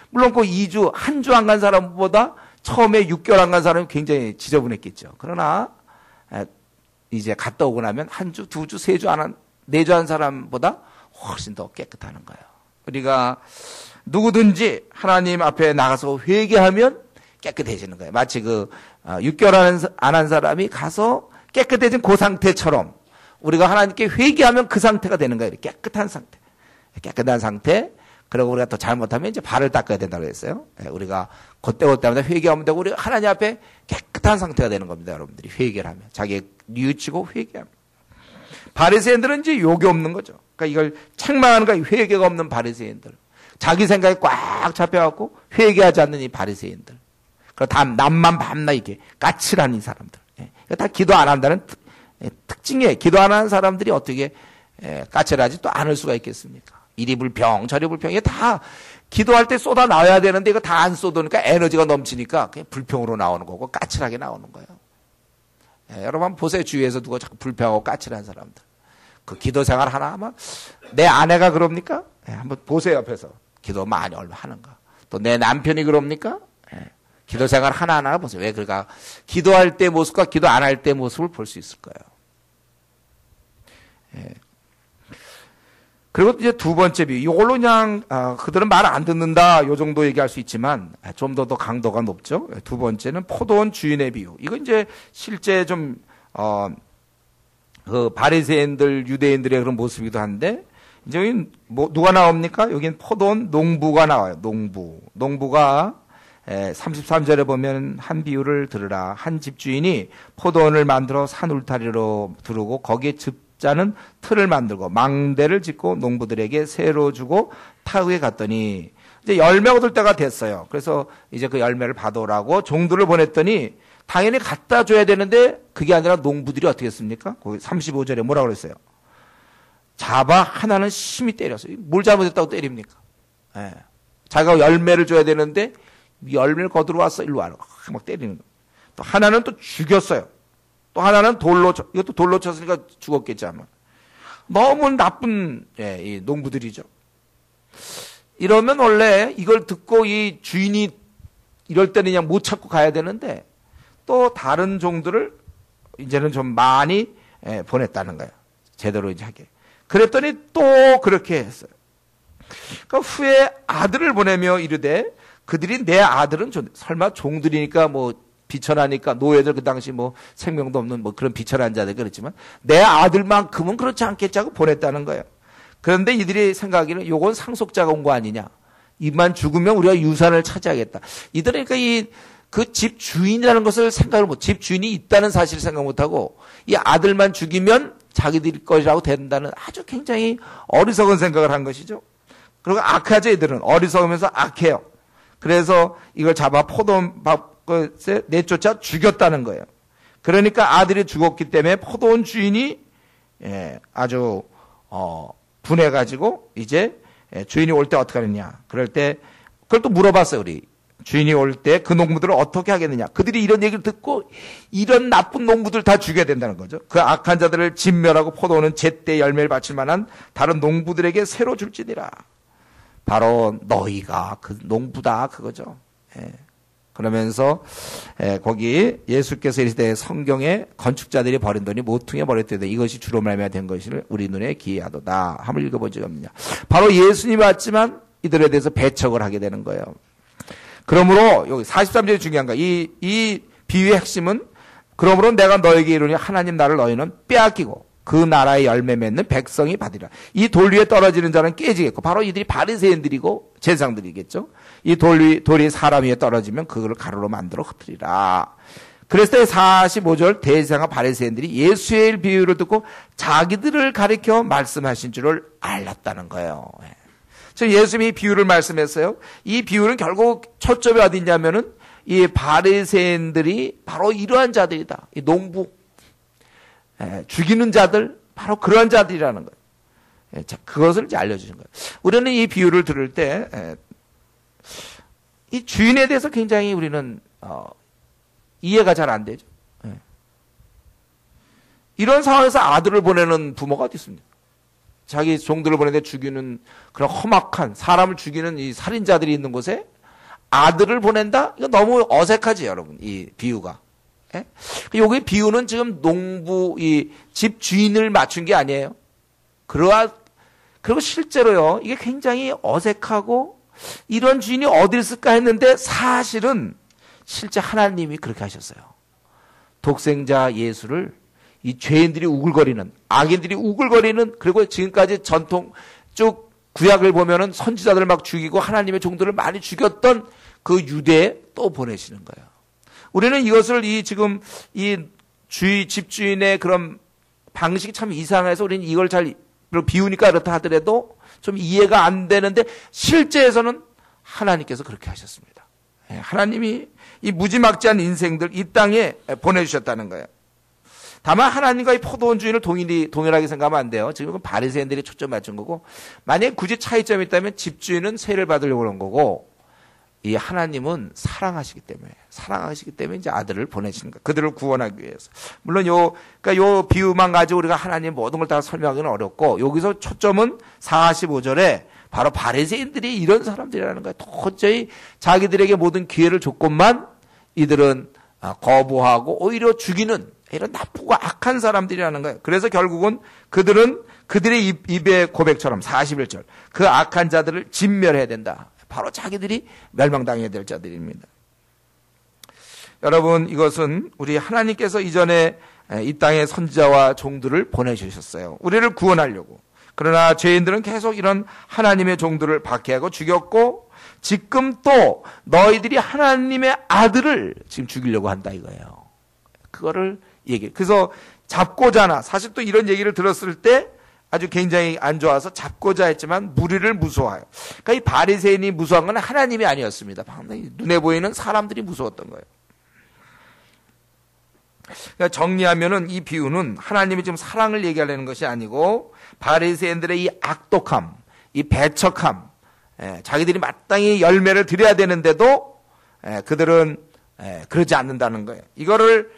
물론 그 2주, 한 주 안 간 사람보다 처음에 6개월 안 간 사람이 굉장히 지저분했겠죠. 그러나 이제 갔다 오고 나면 한 주, 2주, 3주 안 한, 4주 한 사람보다 훨씬 더 깨끗하는 거예요. 우리가 누구든지 하나님 앞에 나가서 회개하면 깨끗해지는 거예요. 마치 6개월 안 한 사람이 가서 깨끗해진 그 상태처럼 우리가 하나님께 회개하면 그 상태가 되는 거예요. 깨끗한 상태. 깨끗한 상태. 그리고 우리가 또 잘못하면 이제 발을 닦아야 된다고 했어요. 우리가 그때마다 회개하면 되고 우리가 하나님 앞에 깨끗한 상태가 되는 겁니다. 여러분들이 회개를 하면. 자기 뉘우치고 회개하면. 바리새인들은 이제 욕이 없는 거죠. 그러니까 이걸 책망하는 거예요. 회개가 없는 바리새인들. 자기 생각에 꽉 잡혀갖고 회개하지 않는 이 바리새인들. 그리고 남만 밤낮 이렇게 까칠한 이 사람들. 다 기도 안 한다는 특징이에요. 기도 안 하는 사람들이 어떻게 까칠하지 또 않을 수가 있겠습니까? 이리 불평, 저리 불평. 이게 다 기도할 때 쏟아 나와야 되는데 이거 다 안 쏟으니까 에너지가 넘치니까 그냥 불평으로 나오는 거고 까칠하게 나오는 거예요. 여러분 한번 보세요. 주위에서 누가 자꾸 불평하고 까칠한 사람들. 그 기도 생활 하나 하면 내 아내가 그럽니까? 한번 보세요. 옆에서. 기도 많이 얼마 하는가. 또 내 남편이 그럽니까? 기도 생활 하나하나 보세요. 왜 그러니까 기도할 때 모습과 기도 안 할 때 모습을 볼 수 있을 거예요. 그리고 이제 두 번째 비유. 이걸로 그냥 그들은 말 안 듣는다. 요 정도 얘기할 수 있지만 좀 더 강도가 높죠. 두 번째는 포도원 주인의 비유. 이거 이제 실제 좀 그 바리새인들 유대인들의 그런 모습이기도 한데 이제 여기 누가 나옵니까? 여기는 포도원 농부가 나와요. 농부가 33절에 보면 한 비유를 들으라. 한 집주인이 포도원을 만들어 산 울타리로 두르고 거기에 즙자는 틀을 만들고 망대를 짓고 농부들에게 새로 주고 타국에 갔더니 이제 열매가 얻을 때가 됐어요. 그래서 이제 그 열매를 받아오라고 종들을 보냈더니 당연히 갖다 줘야 되는데 그게 아니라 농부들이 어떻게 했습니까? 거기 35절에 뭐라고 그랬어요? 잡아 하나는 심히 때렸어요. 뭘 잘못했다고 때립니까? 자기가 열매를 줘야 되는데 열매를 거두러 왔어. 일로 와라. 막 때리는 거예요. 또 하나는 또 죽였어요. 또 하나는 이것도 돌로 쳤으니까 죽었겠지 아마. 너무 나쁜 이 농부들이죠. 이러면 원래 이걸 듣고 이 주인이 이럴 때는 그냥 못 찾고 가야 되는데 또 다른 종들을 이제는 좀 많이 보냈다는 거예요. 제대로 이제 하게. 그랬더니 또 그렇게 했어요. 그러니까 후에 아들을 보내며 이르되 그들이 내 아들은 설마 종들이니까 뭐 비천하니까 노예들 그 당시 뭐 생명도 없는 뭐 그런 비천한 자들 그렇지만 내 아들만큼은 그렇지 않겠지 하고 보냈다는 거예요. 그런데 이들이 생각하기는 요건 상속자가 온 거 아니냐. 이만 죽으면 우리가 유산을 차지하겠다. 이들은 그러니까 그 집 주인이라는 것을 생각을 못, 집 주인이 있다는 사실을 생각 못하고 이 아들만 죽이면 자기들 것이라고 된다는 아주 굉장히 어리석은 생각을 한 것이죠. 그리고 악하죠. 이들은 어리석으면서 악해요. 그래서 이걸 잡아 포도밭에 내쫓아 죽였다는 거예요. 그러니까 아들이 죽었기 때문에 포도원 주인이 아주 분해가지고 이제 주인이 올 때 어떻게 하느냐. 그럴 때 그걸 또 물어봤어요. 우리 주인이 올 때 그 농부들을 어떻게 하겠느냐. 그들이 이런 얘기를 듣고 이런 나쁜 농부들 다 죽여야 된다는 거죠. 그 악한 자들을 진멸하고 포도원은 제때 열매를 바칠 만한 다른 농부들에게 새로 줄지니라. 바로 너희가 그 농부다 그거죠. 그러면서 거기 예수께서 이르시되 성경에 건축자들이 버린 돈이 모퉁이에 버렸대 이것이 주로 말미암아 된 것을 우리 눈에 기이하도다. 한번 읽어본 적이 없느냐. 바로 예수님이 왔지만 이들에 대해서 배척을 하게 되는 거예요. 그러므로 여기 43절이 중요한 거야. 이 비유의 핵심은 그러므로 내가 너에게 이르니 하나님 나라를 너희는 빼앗기고 그 나라의 열매 맺는 백성이 받으리라. 이 돌 위에 떨어지는 자는 깨지겠고 바로 이들이 바리새인들이고 제사장들이겠죠. 이 돌이 사람 위에 떨어지면 그걸 가루로 만들어 흩으리라. 그랬을 때 45절 대제사장과 바리새인들이 예수의 비유를 듣고 자기들을 가리켜 말씀하신 줄을 알았다는 거예요. 즉 예수님이 비유를 말씀했어요. 이 비유는 결국 초점이 어디 있냐면은 이 바리새인들이 바로 이러한 자들이다. 이 농부 죽이는 자들 바로 그런 자들이라는 거예요. 자, 그것을 이제 알려주신 거예요. 우리는 이 비유를 들을 때 이 주인에 대해서 굉장히 우리는 이해가 잘 안 되죠. 이런 상황에서 아들을 보내는 부모가 어디 있습니까? 자기 종들을 보내는데 죽이는 그런 험악한 사람을 죽이는 이 살인자들이 있는 곳에 아들을 보낸다? 이거 너무 어색하지 여러분. 이 비유가. 여기 비유는 지금 농부 이 집 주인을 맞춘 게 아니에요. 그리고 실제로요. 이게 굉장히 어색하고 이런 주인이 어디 있을까 했는데 사실은 실제 하나님이 그렇게 하셨어요. 독생자 예수를 이 죄인들이 우글거리는 악인들이 우글거리는 그리고 지금까지 전통 쭉 구약을 보면은 선지자들을 막 죽이고 하나님의 종들을 많이 죽였던 그 유대에 또 보내시는 거예요. 우리는 이것을 지금 집주인의 그런 방식이 참 이상해서 우리는 이걸 잘 비우니까 그렇다 하더라도 좀 이해가 안 되는데 실제에서는 하나님께서 그렇게 하셨습니다. 하나님이 이 무지막지한 인생들 이 땅에 보내주셨다는 거예요. 다만 하나님과 이 포도원 주인을 동일하게 생각하면 안 돼요. 지금 바리새인들이 초점 맞춘 거고 만약에 굳이 차이점이 있다면 집주인은 세를 받으려고 그런 거고 이 하나님은 사랑하시기 때문에 이제 아들을 보내시는 거예요. 그들을 구원하기 위해서. 물론 그러니까 요 비유만 가지고 우리가 하나님 모든 걸 다 설명하기는 어렵고 여기서 초점은 45절에 바로 바리새인들이 이런 사람들이라는 거예요. 도저히 자기들에게 모든 기회를 줬건만 이들은 거부하고 오히려 죽이는 이런 나쁘고 악한 사람들이라는 거예요. 그래서 결국은 그들은 그들의 입의 고백처럼 41절 그 악한 자들을 진멸해야 된다. 바로 자기들이 멸망당해야 될 자들입니다. 여러분 이것은 우리 하나님께서 이전에 이 땅에 선지자와 종들을 보내주셨어요. 우리를 구원하려고. 그러나 죄인들은 계속 이런 하나님의 종들을 박해하고 죽였고 지금 또 너희들이 하나님의 아들을 지금 죽이려고 한다 이거예요. 그거를 그래서 잡고자 하나 사실 또 이런 얘기를 들었을 때 아주 굉장히 안 좋아서 잡고자 했지만 무리를 무서워해요. 그러니까 이 바리새인이 무서운 건 하나님이 아니었습니다. 눈에 보이는 사람들이 무서웠던 거예요. 그러니까 정리하면은 이 비유는 하나님이 지금 사랑을 얘기하려는 것이 아니고 바리새인들의 이 악독함, 이 배척함, 자기들이 마땅히 열매를 드려야 되는데도 그들은 그러지 않는다는 거예요. 이거를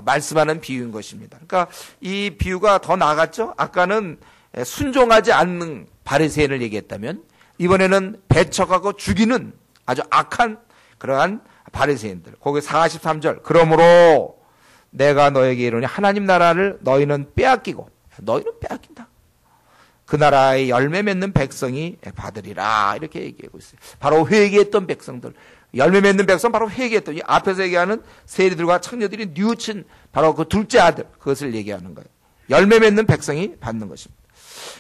말씀하는 비유인 것입니다. 그러니까 이 비유가 더 나아갔죠. 아까는 순종하지 않는 바리새인을 얘기했다면 이번에는 배척하고 죽이는 아주 악한 그러한 바리새인들. 거기 43절. 그러므로 내가 너에게 이르니 하나님 나라를 너희는 빼앗기고 너희는 빼앗긴다. 그 나라의 열매 맺는 백성이 받으리라. 이렇게 얘기하고 있어요. 바로 회개했던 백성들. 열매 맺는 백성 바로 회개했던, 이 앞에서 얘기하는 세리들과 창녀들이 뉘우친 바로 그 둘째 아들, 그것을 얘기하는 거예요. 열매 맺는 백성이 받는 것입니다.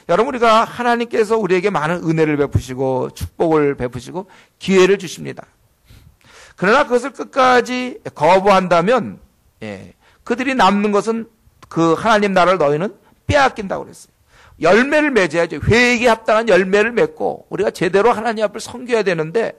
여러분, 우리가 하나님께서 우리에게 많은 은혜를 베푸시고 축복을 베푸시고 기회를 주십니다. 그러나 그것을 끝까지 거부한다면 그들이 남는 것은 그 하나님 나라를 너희는 빼앗긴다고 그랬어요. 열매를 맺어야죠. 회개에 합당한 열매를 맺고 우리가 제대로 하나님 앞을 섬겨야 되는데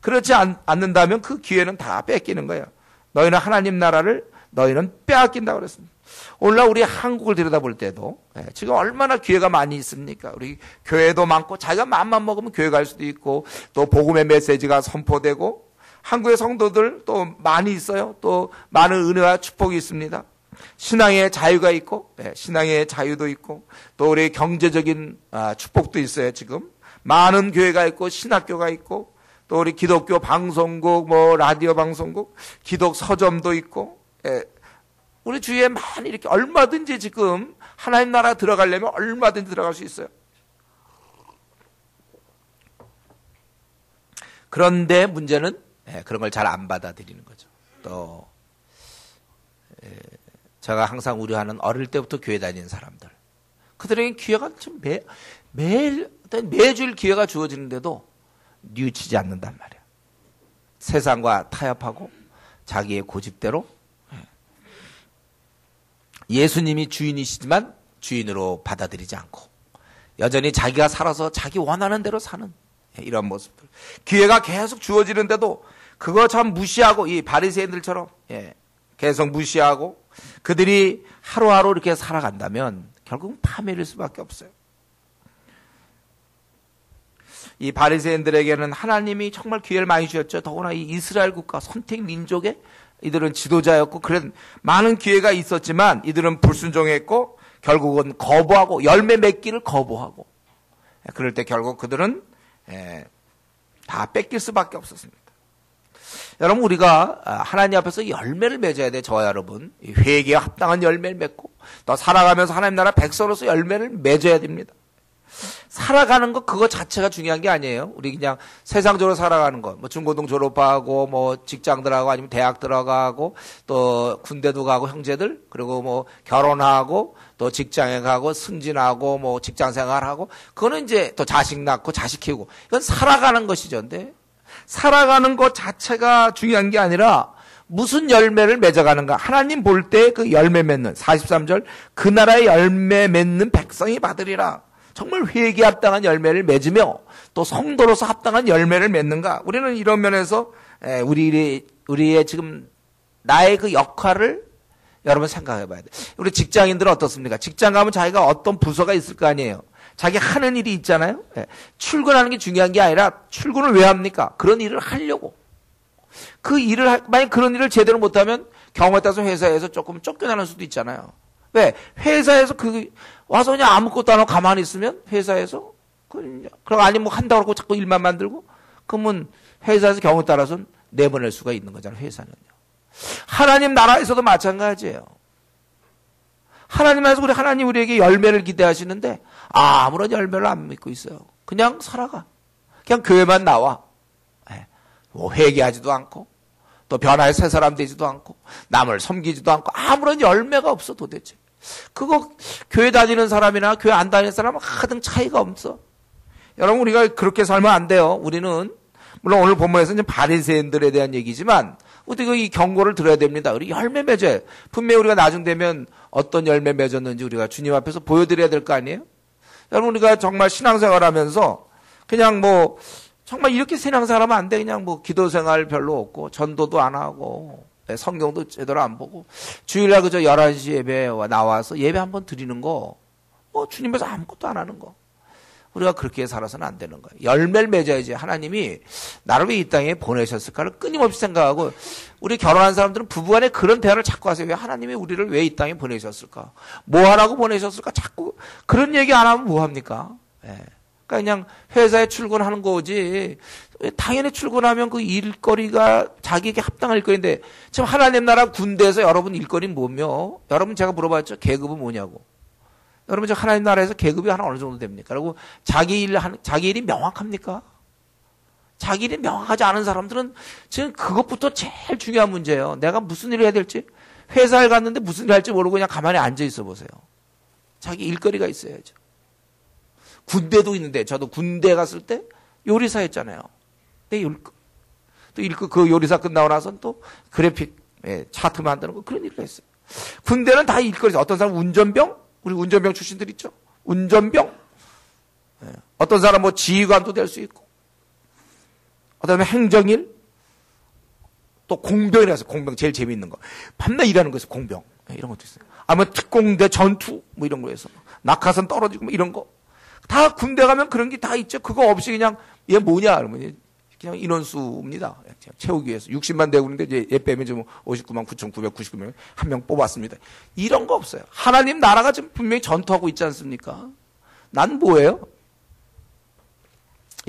그렇지 않는다면 그 기회는 다 뺏기는 거예요. 너희는 하나님 나라를 너희는 빼앗긴다고 그랬습니다. 오늘날 우리 한국을 들여다볼 때도 지금 얼마나 기회가 많이 있습니까? 우리 교회도 많고 자기가 마음만 먹으면 교회 갈 수도 있고 또 복음의 메시지가 선포되고 한국의 성도들 또 많이 있어요. 또 많은 은혜와 축복이 있습니다. 신앙의 자유가 있고 신앙의 자유도 있고 또 우리 경제적인 축복도 있어요. 지금 많은 교회가 있고 신학교가 있고 또 우리 기독교 방송국 뭐 라디오 방송국 기독 서점도 있고 우리 주위에 많이 이렇게 얼마든지 지금 하나님 나라 들어가려면 얼마든지 들어갈 수 있어요. 그런데 문제는 그런 걸 잘 안 받아들이는 거죠. 또 제가 항상 우려하는 어릴 때부터 교회 다니는 사람들, 그들에게 기회가 좀 매주일 기회가 주어지는데도 뉘우치지 않는단 말이에요. 세상과 타협하고 자기의 고집대로 예수님이 주인이시지만 주인으로 받아들이지 않고 여전히 자기가 살아서 자기 원하는 대로 사는 이런 모습들. 기회가 계속 주어지는데도 그거 참 무시하고 이 바리새인들처럼 계속 무시하고 그들이 하루하루 이렇게 살아간다면 결국은 파멸일 수밖에 없어요. 이 바리새인들에게는 하나님이 정말 기회를 많이 주셨죠. 더구나 이 이스라엘 국가 선택 민족의 이들은 지도자였고 그런 많은 기회가 있었지만 이들은 불순종했고 결국은 거부하고 열매 맺기를 거부하고 그럴 때 결국 그들은 다 뺏길 수밖에 없었습니다. 여러분, 우리가 하나님 앞에서 열매를 맺어야 돼. 저와 여러분 회개에 합당한 열매를 맺고 또 살아가면서 하나님 나라 백성으로서 열매를 맺어야 됩니다. 살아가는 것 그거 자체가 중요한 게 아니에요. 우리 그냥 세상적으로 살아가는 것, 뭐 중고등 졸업하고 뭐 직장 들어가고 아니면 대학 들어가고 또 군대도 가고 형제들, 그리고 뭐 결혼하고 또 직장에 가고 승진하고 뭐 직장 생활하고 그거는 이제 또 자식 낳고 자식 키우고 이건 살아가는 것이죠. 근데 살아가는 것 자체가 중요한 게 아니라 무슨 열매를 맺어가는가. 하나님 볼 때 그 열매 맺는 43절 그 나라의 열매 맺는 백성이 받으리라. 정말 회개에 합당한 열매를 맺으며 또 성도로서 합당한 열매를 맺는가. 우리는 이런 면에서 우리의 지금 나의 그 역할을 여러분 생각해 봐야 돼. 우리 직장인들은 어떻습니까? 직장 가면 자기가 어떤 부서가 있을 거 아니에요. 자기 하는 일이 있잖아요. 출근하는 게 중요한 게 아니라 출근을 왜 합니까? 그런 일을 하려고. 그 일을 만약 그런 일을 제대로 못하면 경우에 따라서 회사에서 조금 쫓겨나는 수도 있잖아요. 왜? 회사에서 와서 그냥 아무것도 안 하고 가만히 있으면 회사에서 그럼 아니 뭐 한다고 그러고 자꾸 일만 만들고 그러면 회사에서 경우에 따라서는 내보낼 수가 있는 거잖아요. 회사는요. 하나님 나라에서도 마찬가지예요. 하나님 나라에서 하나님 우리에게 열매를 기대하시는데 아무런 열매를 안 믿고 있어요. 그냥 살아가. 그냥 교회만 나와. 뭐 회개하지도 않고 또 변화의 새 사람 되지도 않고 남을 섬기지도 않고 아무런 열매가 없어 도대체. 그거 교회 다니는 사람이나 교회 안 다니는 사람은 하등 차이가 없어. 여러분 우리가 그렇게 살면 안 돼요. 우리는 물론 오늘 본문에서 이제 바리새인들에 대한 얘기지만 우리가 이 경고를 들어야 됩니다. 우리 열매 맺어야 분명히 우리가 나중 되면 어떤 열매 맺었는지 우리가 주님 앞에서 보여드려야 될 거 아니에요? 여러분 우리가 정말 신앙생활하면서 그냥 뭐 정말 이렇게 신앙생활하면 안 돼. 그냥 뭐 기도생활 별로 없고 전도도 안 하고 성경도 제대로 안 보고 주일날 그저 11시 예배 나와서 예배 한번 드리는 거 뭐 주님께서 아무것도 안 하는 거. 우리가 그렇게 살아서는 안 되는 거예요. 열매를 맺어야지 하나님이 나를 왜 이 땅에 보내셨을까를 끊임없이 생각하고 우리 결혼한 사람들은 부부간에 그런 대화를 자꾸 하세요. 왜 하나님이 우리를 왜 이 땅에 보내셨을까? 뭐 하라고 보내셨을까? 자꾸 그런 얘기 안 하면 뭐 합니까? 그냥 회사에 출근하는 거지. 당연히 출근하면 그 일거리가 자기에게 합당한 일거리인데 지금 하나님 나라 군대에서 여러분 일거리는 뭐며? 여러분 제가 물어봤죠. 계급은 뭐냐고. 여러분, 저 하나님 나라에서 계급이 하나 어느 정도 됩니까? 그리고 자기 일이 명확합니까? 자기 일이 명확하지 않은 사람들은 지금 그것부터 제일 중요한 문제예요. 내가 무슨 일을 해야 될지, 회사에 갔는데 무슨 일 할지 모르고 그냥 가만히 앉아 있어 보세요. 자기 일거리가 있어야죠. 군대도 있는데, 저도 군대 갔을 때 요리사 했잖아요. 그 요리사 끝나고 나서는 또 그래픽, 차트 만드는 거, 그런 일을 했어요. 군대는 다 일거리죠. 어떤 사람은 운전병? 우리 운전병 출신들 있죠? 운전병? 어떤 사람은 뭐 지휘관도 될 수 있고, 어떤 사람은 행정일? 또 공병이라서, 공병 제일 재미있는 거. 밤낮 일하는 거에서 공병. 이런 것도 있어요. 아니면 특공대 전투, 뭐 이런 거에서. 낙하산 떨어지고 뭐 이런 거. 다 군대 가면 그런 게 다 있죠. 그거 없이 그냥, 얘 뭐냐? 그러면 그냥 인원수입니다. 채우기 위해서. 60만 대군인데 이제 얘 빼면 지금 59만 9,999명 한 명 뽑았습니다. 이런 거 없어요. 하나님 나라가 지금 분명히 전투하고 있지 않습니까? 난 뭐예요?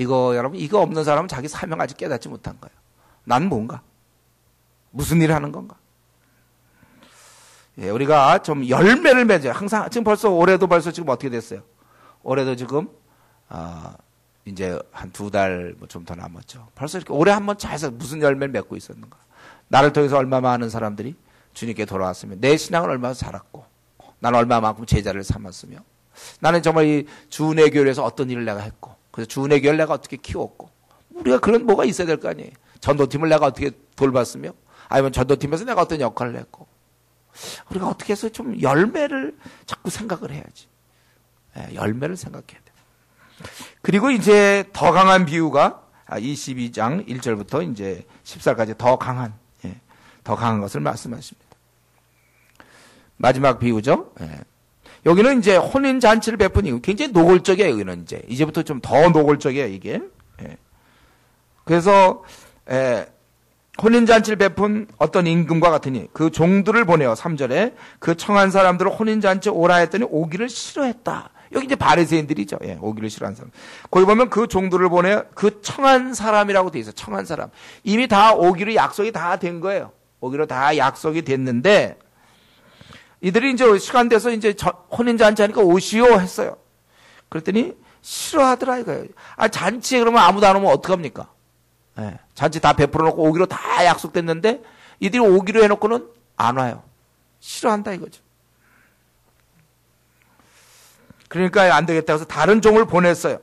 여러분, 이거 없는 사람은 자기 사명 아직 깨닫지 못한 거예요. 난 뭔가? 무슨 일을 하는 건가? 예, 우리가 좀 열매를 맺어요. 항상, 지금 올해도 벌써 지금 어떻게 됐어요? 올해도 지금, 이제 한 2달 뭐 좀 더 남았죠. 벌써 이렇게 올해 한번 잘해서 무슨 열매를 맺고 있었는가. 나를 통해서 얼마 많은 사람들이 주님께 돌아왔으며, 내 신앙을 얼마나 자랐고, 나는 얼마만큼 제자를 삼았으며, 나는 정말 이 주내교회에서 어떤 일을 내가 했고, 그래서 주내교회를 내가 어떻게 키웠고, 우리가 그런 뭐가 있어야 될 거 아니에요. 전도팀을 내가 어떻게 돌봤으며, 아니면 전도팀에서 내가 어떤 역할을 했고, 우리가 어떻게 해서 좀 열매를 자꾸 생각을 해야지. 열매를 생각해야 돼. 그리고 이제 더 강한 비유가 22장 1절부터 이제 14절까지 더 강한 것을 말씀하십니다. 마지막 비유죠. 여기는 이제 혼인잔치를 베푼 이유, 굉장히 노골적이에요. 여기는 이제부터 좀 더 노골적이에요, 이게. 그래서, 혼인잔치를 베푼 어떤 임금과 같으니 그 종들을 보내어 3절에 그 청한 사람들을 혼인잔치에 오라 했더니 오기를 싫어했다. 여기 이제 바리새인들이죠. 오기를 싫어하는 사람. 거기 보면 그 종들을 보내어 그 청한 사람이라고 돼 있어요. 청한 사람. 이미 다 오기로 약속이 다 된 거예요. 오기로 다 약속이 됐는데 이들이 이제 시간 돼서 이제 혼인잔치 하니까 오시오 했어요. 그랬더니 싫어하더라 이거예요. 잔치에 그러면 아무도 안 오면 어떡합니까? 잔치 다 베풀어 놓고 오기로 다 약속됐는데 이들이 오기로 해놓고는 안 와요. 싫어한다 이거죠. 그러니까 안 되겠다 해서 다른 종을 보냈어요.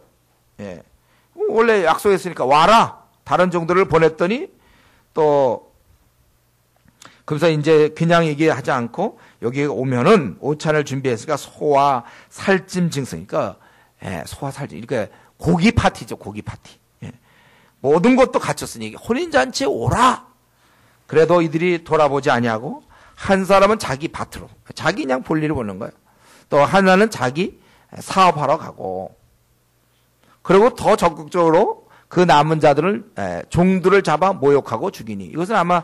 원래 약속했으니까 와라. 다른 종들을 보냈더니 또 그래서 이제 그냥 얘기하지 않고 여기 오면은 오찬을 준비했으니까 소와 살찜 증선. 그러니까 소와 살찜. 그러니까 고기 파티죠. 고기 파티. 모든 것도 갖췄으니 혼인잔치에 오라. 그래도 이들이 돌아보지 아니하고 한 사람은 자기 밭으로, 자기 그냥 볼일을 보는 거예요. 또 하나는 자기 사업하러 가고, 그리고 더 적극적으로 그 남은 자들을 종들을 잡아 모욕하고 죽이니. 이것은 아마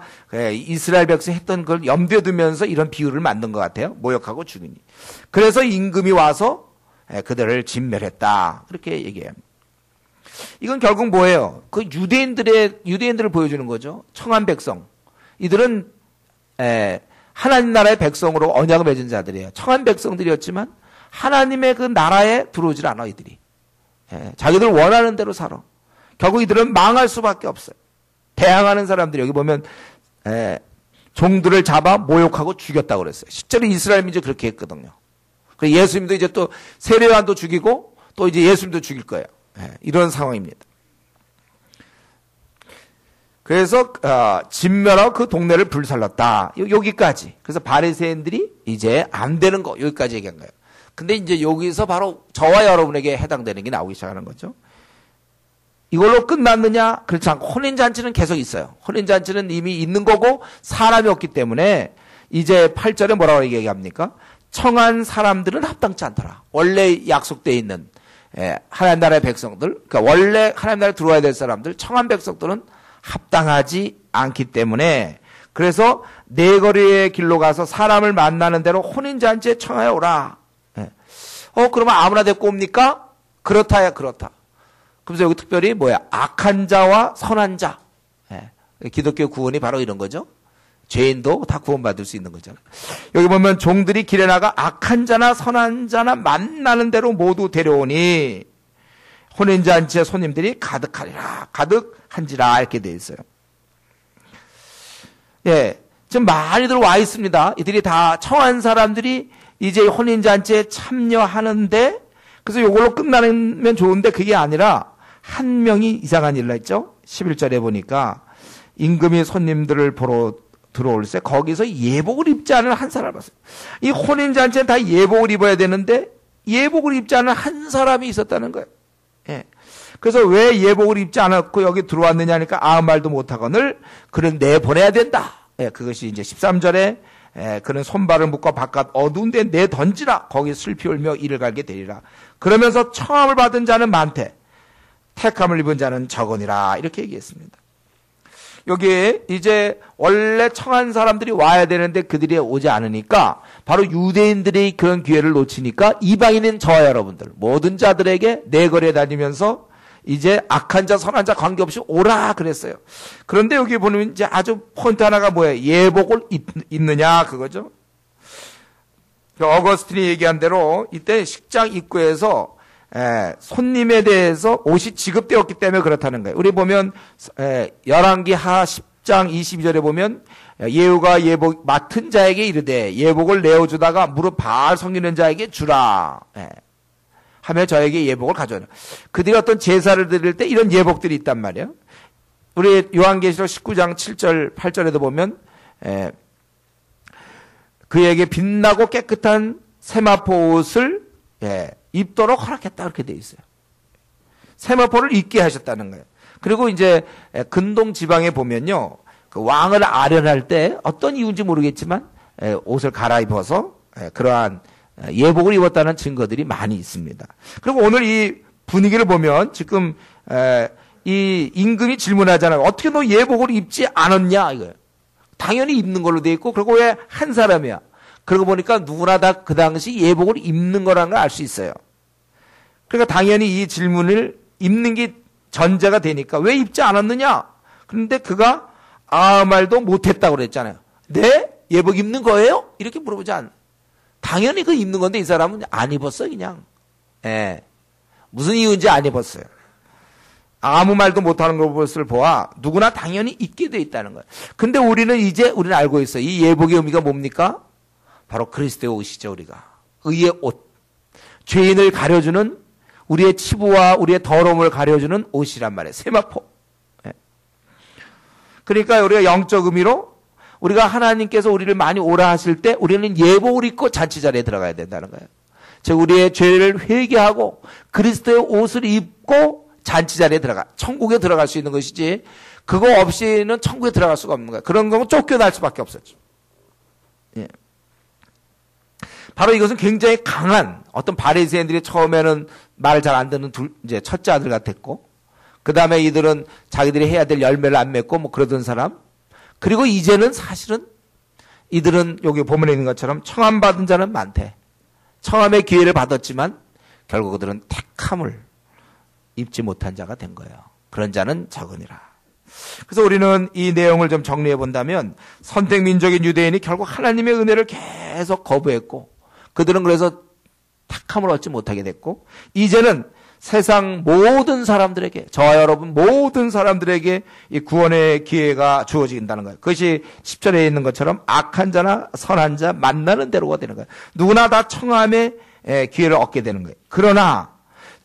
이스라엘 백성이 했던 걸 염두에 두면서 이런 비유를 만든 것 같아요. 모욕하고 죽이니. 그래서 임금이 와서 그들을 진멸했다. 그렇게 얘기합니다. 이건 결국 뭐예요? 그 유대인들을 보여주는 거죠. 청한 백성. 이들은 하나님 나라의 백성으로 언약을 맺은 자들이에요. 청한 백성들이었지만 하나님의 그 나라에 들어오질 않아 이들이. 자기들 원하는 대로 살아. 결국 이들은 망할 수밖에 없어요. 대항하는 사람들이 여기 보면 종들을 잡아 모욕하고 죽였다고 그랬어요. 실제로 이스라엘 민족 그렇게 했거든요. 그래서 예수님도 이제 또 세례요한도 죽이고 또 이제 예수님도 죽일 거예요. 이런 상황입니다. 그래서 진멸하고 그 동네를 불살랐다. 여기까지. 그래서 바리새인들이 이제 안 되는 거 여기까지 얘기한 거예요. 근데 이제 여기서 바로 저와 여러분에게 해당되는 게 나오기 시작하는 거죠. 이걸로 끝났느냐? 그렇지 않고 혼인잔치는 계속 있어요. 혼인잔치는 이미 있는 거고 사람이 없기 때문에 이제 8절에 뭐라고 얘기합니까? 청한 사람들은 합당치 않더라. 원래 약속되어 있는 하나님 나라의 백성들, 그러니까 원래 하나님 나라에 들어와야 될 사람들, 청한 백성들은 합당하지 않기 때문에 그래서 네거리의 길로 가서 사람을 만나는 대로 혼인잔치에 청하여 오라. 그러면 아무나 데리고 옵니까? 그렇다야 그렇다. 그래서 여기 특별히 뭐야? 악한 자와 선한 자. 기독교 구원이 바로 이런 거죠. 죄인도 다 구원받을 수 있는 거잖아요. 여기 보면 종들이 길에 나가 악한 자나 선한 자나 만나는 대로 모두 데려오니 혼인잔치에 손님들이 가득하리라. 가득한지라 이렇게 되어 있어요. 예, 지금 많이들 와 있습니다. 이들이 다 청한 사람들이 이제 혼인잔치에 참여하는데 그래서 이걸로 끝나면 좋은데 그게 아니라 한 명이 이상한 일을 했죠. 11절에 보니까 임금이 손님들을 보러 들어올 때 거기서 예복을 입지 않은 한 사람을 봤어요. 이 혼인잔치는 다 예복을 입어야 되는데 예복을 입지 않은 한 사람이 있었다는 거예요. 예. 그래서 왜 예복을 입지 않았고 여기 들어왔느냐 하니까 아무 말도 못하거늘 그는 내보내야 된다. 예, 그것이 이제 13절에 그는 손발을 묶어 바깥 어두운 데 내던지라. 거기 슬피 울며 이를 갈게 되리라. 그러면서 청함을 받은 자는 많되 택함을 입은 자는 적으니라. 이렇게 얘기했습니다. 여기에 이제 원래 청한 사람들이 와야 되는데 그들이 오지 않으니까 바로 유대인들이 그런 기회를 놓치니까 이방인인 저와 여러분들 모든 자들에게 내거리에 다니면서 이제 악한 자 선한 자 관계없이 오라 그랬어요. 그런데 여기 보면 이제 아주 포인트 하나가 뭐예요? 예복을 입느냐 그거죠. 어거스틴이 얘기한 대로 이때 식장 입구에서 손님에 대해서 옷이 지급되었기 때문에 그렇다는 거예요. 우리 보면 열왕기 하 10장 22절에 보면 예후가 예복 맡은 자에게 이르되 예복을 내어주다가 무릎 발 성기는 자에게 주라. 하며 저에게 예복을 가져오라. 그들이 어떤 제사를 드릴 때 이런 예복들이 있단 말이에요. 우리 요한계시록 19장 7절 8절에도 보면 그에게 빛나고 깨끗한 세마포 옷을 입도록 허락했다 그렇게 돼 있어요. 세마포를 입게 하셨다는 거예요. 그리고 이제 근동 지방에 보면요, 그 왕을 아련할 때 어떤 이유인지 모르겠지만 옷을 갈아입어서 그러한 예복을 입었다는 증거들이 많이 있습니다. 그리고 오늘 이 분위기를 보면 지금 이 임금이 질문하잖아요. 어떻게 너 예복을 입지 않았냐 이거예요. 당연히 입는 걸로 돼 있고 그리고 왜 한 사람이야? 그러고 보니까 누구나 다 그 당시 예복을 입는 거라는 걸 알 수 있어요. 그러니까 당연히 이 질문을 입는 게 전제가 되니까 왜 입지 않았느냐? 그런데 그가 아무 말도 못했다고 그랬잖아요. 네? 예복 입는 거예요? 이렇게 물어보지 않아요. 당연히 그 입는 건데 이 사람은 안 입었어요 그냥. 무슨 이유인지 안 입었어요. 아무 말도 못하는 것을 보아 누구나 당연히 입게 돼 있다는 거예요. 근데 우리는 알고 있어요. 이 예복의 의미가 뭡니까? 바로 그리스도의 옷이죠. 우리가 의의 옷, 죄인을 가려주는 우리의 치부와 우리의 더러움을 가려주는 옷이란 말이에요. 세마포. 그러니까 우리가 영적 의미로 우리가 하나님께서 우리를 많이 오라 하실 때 우리는 예복을 입고 잔치 자리에 들어가야 된다는 거예요. 즉 우리의 죄를 회개하고 그리스도의 옷을 입고 잔치 자리에 천국에 들어갈 수 있는 것이지 그거 없이는 천국에 들어갈 수가 없는 거예요. 그런 거면 쫓겨날 수밖에 없었죠. 예. 바로 이것은 굉장히 강한 어떤 바리새인들이 처음에는 말을 잘 안 듣는 이제 첫째 아들 같았고 그 다음에 이들은 자기들이 해야 될 열매를 안 맺고 뭐 그러던 사람 그리고 이제는 사실은 이들은 여기 보면에 있는 것처럼 청함 받은 자는 많대. 청함의 기회를 받았지만 결국 그들은 택함을 입지 못한 자가 된 거예요. 그런 자는 적으니라. 그래서 우리는 이 내용을 좀 정리해 본다면 선택 민족인 유대인이 결국 하나님의 은혜를 계속 거부했고 그들은 그래서 택함을 얻지 못하게 됐고 이제는 세상 모든 사람들에게 저와 여러분 모든 사람들에게 이 구원의 기회가 주어진다는 거예요. 그것이 10절에 있는 것처럼 악한 자나 선한 자 만나는 대로가 되는 거예요. 누구나 다 청함의 기회를 얻게 되는 거예요. 그러나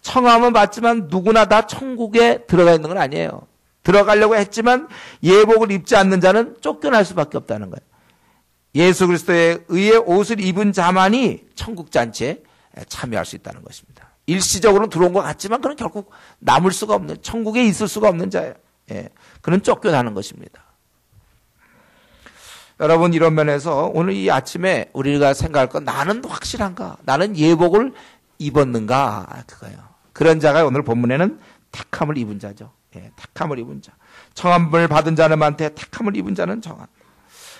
청함은 받지만 누구나 다 천국에 들어가 있는 건 아니에요. 들어가려고 했지만 예복을 입지 않는 자는 쫓겨날 수밖에 없다는 거예요. 예수 그리스도의 의의 옷을 입은 자만이 천국 잔치에 참여할 수 있다는 것입니다. 일시적으로는 들어온 것 같지만 그는 결국 남을 수가 없는 천국에 있을 수가 없는 자예요. 그는 쫓겨나는 것입니다. 여러분 이런 면에서 오늘 이 아침에 우리가 생각할 건 나는 확실한가? 나는 예복을 입었는가? 그거예요. 그런 자가 오늘 본문에는 택함을 입은 자죠. 택함을 입은 자. 청함을 받은 자는 많대 택함을 입은 자는 정한.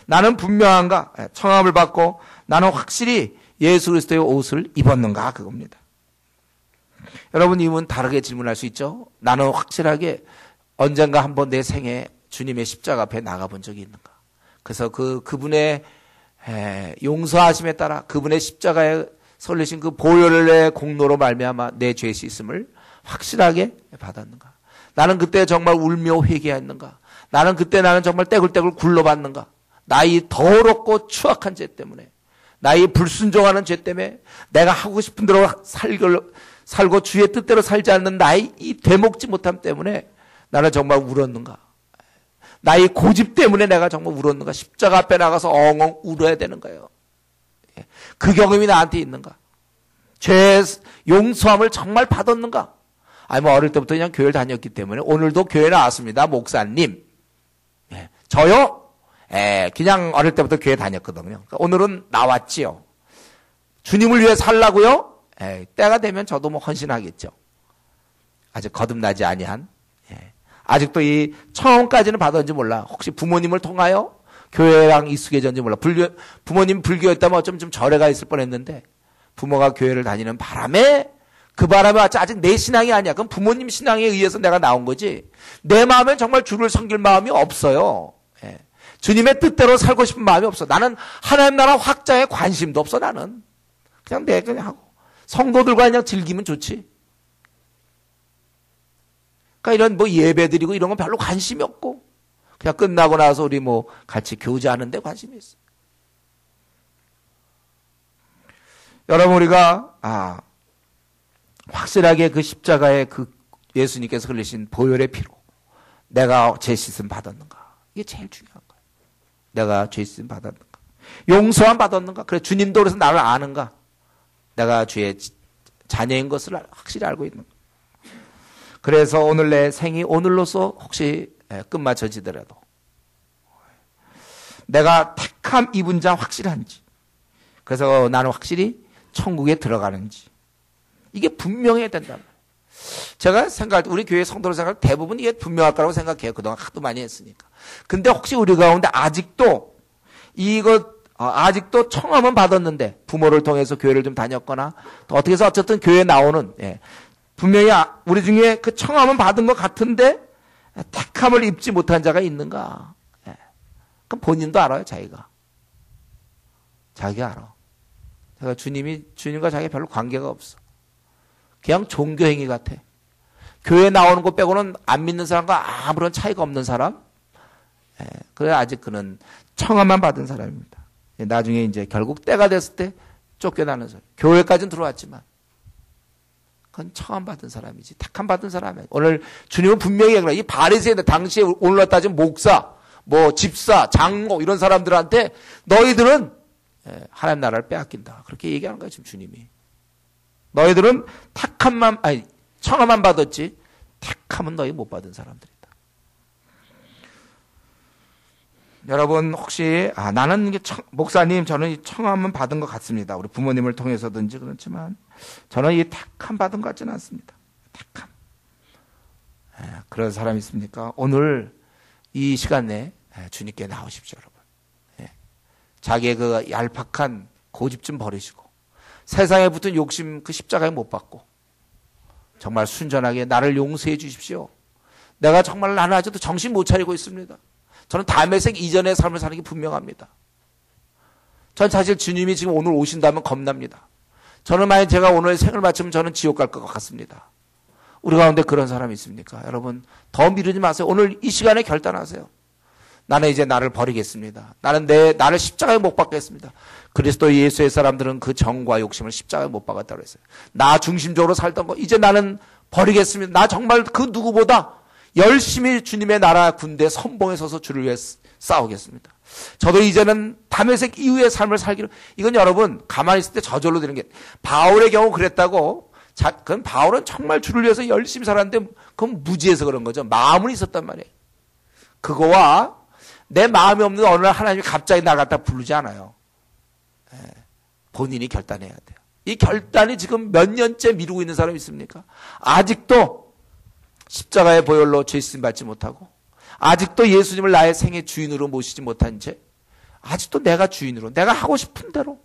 나는 분명한가? 청함을 받고 나는 확실히 예수 그리스도의 옷을 입었는가? 그겁니다. 여러분 이분 다르게 질문할 수 있죠. 나는 확실하게 언젠가 한번 내 생에 주님의 십자가 앞에 나가본 적이 있는가? 그래서 그분의 용서하심에 따라 그분의 십자가에 설리신 그 보혈의 공로로 말미암아 내 죄 씻음을 확실하게 받았는가? 나는 그때 정말 울며 회개했는가? 나는 정말 떼굴떼굴 굴러봤는가? 나의 더럽고 추악한 죄 때문에, 나의 불순종하는 죄 때문에, 내가 하고 싶은 대로 살고 주의 뜻대로 살지 않는 나의 이 되먹지 못함 때문에 나는 정말 울었는가? 나의 고집 때문에 내가 정말 울었는가? 십자가 앞에 나가서 엉엉 울어야 되는 거예요. 그 경험이 나한테 있는가? 죄 용서함을 정말 받았는가? 아니 뭐 어릴 때부터 그냥 교회를 다녔기 때문에 오늘도 교회 나왔습니다. 목사님. 저요? 그냥 어릴 때부터 교회 다녔거든요. 그러니까 오늘은 나왔지요. 주님을 위해 살라고요? 때가 되면 저도 뭐 헌신하겠죠. 아직 거듭나지 아니한. 아직도 이 처음까지는 받았는지 몰라. 혹시 부모님을 통하여 교회랑 익숙해졌는지 몰라. 부모님 불교였다면 어쩌면 좀 절에가 있을 뻔했는데 부모가 교회를 다니는 바람에 그 바람에 왔지 아직 내 신앙이 아니야. 그럼 부모님 신앙에 의해서 내가 나온 거지. 내 마음엔 정말 주를 섬길 마음이 없어요. 주님의 뜻대로 살고 싶은 마음이 없어. 나는 하나님 나라 확장에 관심도 없어. 나는 그냥 내 그냥 하고 성도들과 그냥 즐기면 좋지. 그러니까 이런 뭐 예배 드리고 이런 건 별로 관심이 없고 그냥 끝나고 나서 우리 뭐 같이 교제하는 데 관심이 있어. 여러분 우리가 확실하게 그 십자가에 그 예수님께서 흘리신 보혈의 피로 내가 죄 씻음 받았는가? 이게 제일 중요한 거예요. 내가 죄 씻음 받았는가? 용서함 받았는가? 그래 주님도 그래서 나를 아는가? 내가 주의 자녀인 것을 확실히 알고 있는가? 그래서 오늘 내 생이 오늘로서 혹시 끝마쳐지더라도 내가 택함 입은 자 확실한지, 그래서 나는 확실히 천국에 들어가는지 이게 분명해야 된단 말이에요. 제가 생각할 때 우리 교회 성도들 생각할 때 대부분 이게 분명할 거라고 생각해요. 그동안 하도 많이 했으니까. 근데 혹시 우리 가운데 아직도 아직도 청함은 받았는데 부모를 통해서 교회를 좀 다녔거나 또 어떻게 해서 어쨌든 교회에 나오는 분명히 우리 중에 그 청함은 받은 것 같은데 택함을 입지 못한 자가 있는가? 그럼 본인도 알아요. 자기가 알아. 제가 주님과 자기가 별로 관계가 없어. 그냥 종교행위 같아. 교회 나오는 것 빼고는 안 믿는 사람과 아무런 차이가 없는 사람. 그래 아직 그는 청함만 받은 사람입니다. 나중에 이제 결국 때가 됐을 때 쫓겨나는 사람. 교회까지는 들어왔지만 그건 청함 받은 사람이지 택함 받은 사람이야. 오늘 주님은 분명히 그래. 이 바리새인들 당시에 오늘날 따지면 목사, 뭐 집사, 장로 이런 사람들한테 너희들은 하나님 나라를 빼앗긴다. 그렇게 얘기하는 거야 지금 주님이. 너희들은 청함만 받았지 택함은 너희 못 받은 사람들이다. 여러분 혹시 나는 이게 목사님 저는 청함은 받은 것 같습니다. 우리 부모님을 통해서든지 그렇지만 저는 이 택함 받은 것 같지는 않습니다. 택함. 그런 사람 있습니까? 오늘 이 시간 내에 주님께 나오십시오, 여러분. 자기의 그 얄팍한 고집 좀 버리시고 세상에 붙은 욕심 그 십자가에 못 박고 정말 순전하게 나를 용서해 주십시오. 내가 정말 나는 아직도 정신 못 차리고 있습니다. 저는 다음의 생 이전의 삶을 사는 게 분명합니다. 전 사실 주님이 지금 오늘 오신다면 겁납니다. 저는 만약 제가 오늘 생을 마치면 저는 지옥 갈 것 같습니다. 우리 가운데 그런 사람이 있습니까? 여러분 더 미루지 마세요. 오늘 이 시간에 결단하세요. 나는 이제 나를 버리겠습니다. 나를 십자가에 못 박겠습니다. 그리스도 예수의 사람들은 그 정과 욕심을 십자가에 못 박았다고 했어요. 나 중심적으로 살던 거 이제 나는 버리겠습니다. 나 정말 그 누구보다 열심히 주님의 나라 군대에 선봉에 서서 주를 위해 싸우겠습니다. 저도 이제는 다메섹 이후의 삶을 살기로. 이건 여러분 가만히 있을 때 저절로 되는 게 바울의 경우 그랬다고. 그건 바울은 정말 주를 위해서 열심히 살았는데 그건 무지해서 그런 거죠. 마음은 있었단 말이에요. 그거와 내 마음이 없는 어느 날 하나님이 갑자기 나 갖다 부르지 않아요. 본인이 결단해야 돼요. 이 결단이 지금 몇 년째 미루고 있는 사람이 있습니까? 아직도 십자가의 보혈로 죄 씻음 받지 못하고 아직도 예수님을 나의 생애 주인으로 모시지 못한 채 아직도 내가 주인으로 내가 하고 싶은 대로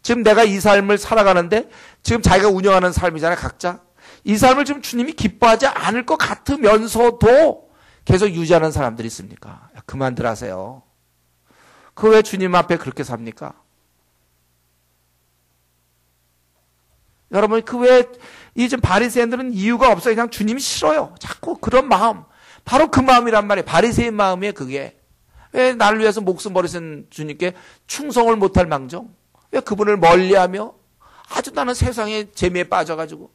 지금 내가 이 삶을 살아가는데 지금 자기가 운영하는 삶이잖아요. 각자. 이 삶을 지금 주님이 기뻐하지 않을 것 같으면서도 계속 유지하는 사람들이 있습니까? 그만들 하세요. 그 왜 주님 앞에 그렇게 삽니까? 여러분, 그 왜 이 좀 바리새인들은 이유가 없어요. 그냥 주님이 싫어요. 자꾸 그런 마음. 바로 그 마음이란 말이에요. 바리새인 마음이에요, 그게. 왜 나를 위해서 목숨 버리신 주님께 충성을 못할 망정? 왜 그분을 멀리하며 아주 나는 세상의 재미에 빠져가지고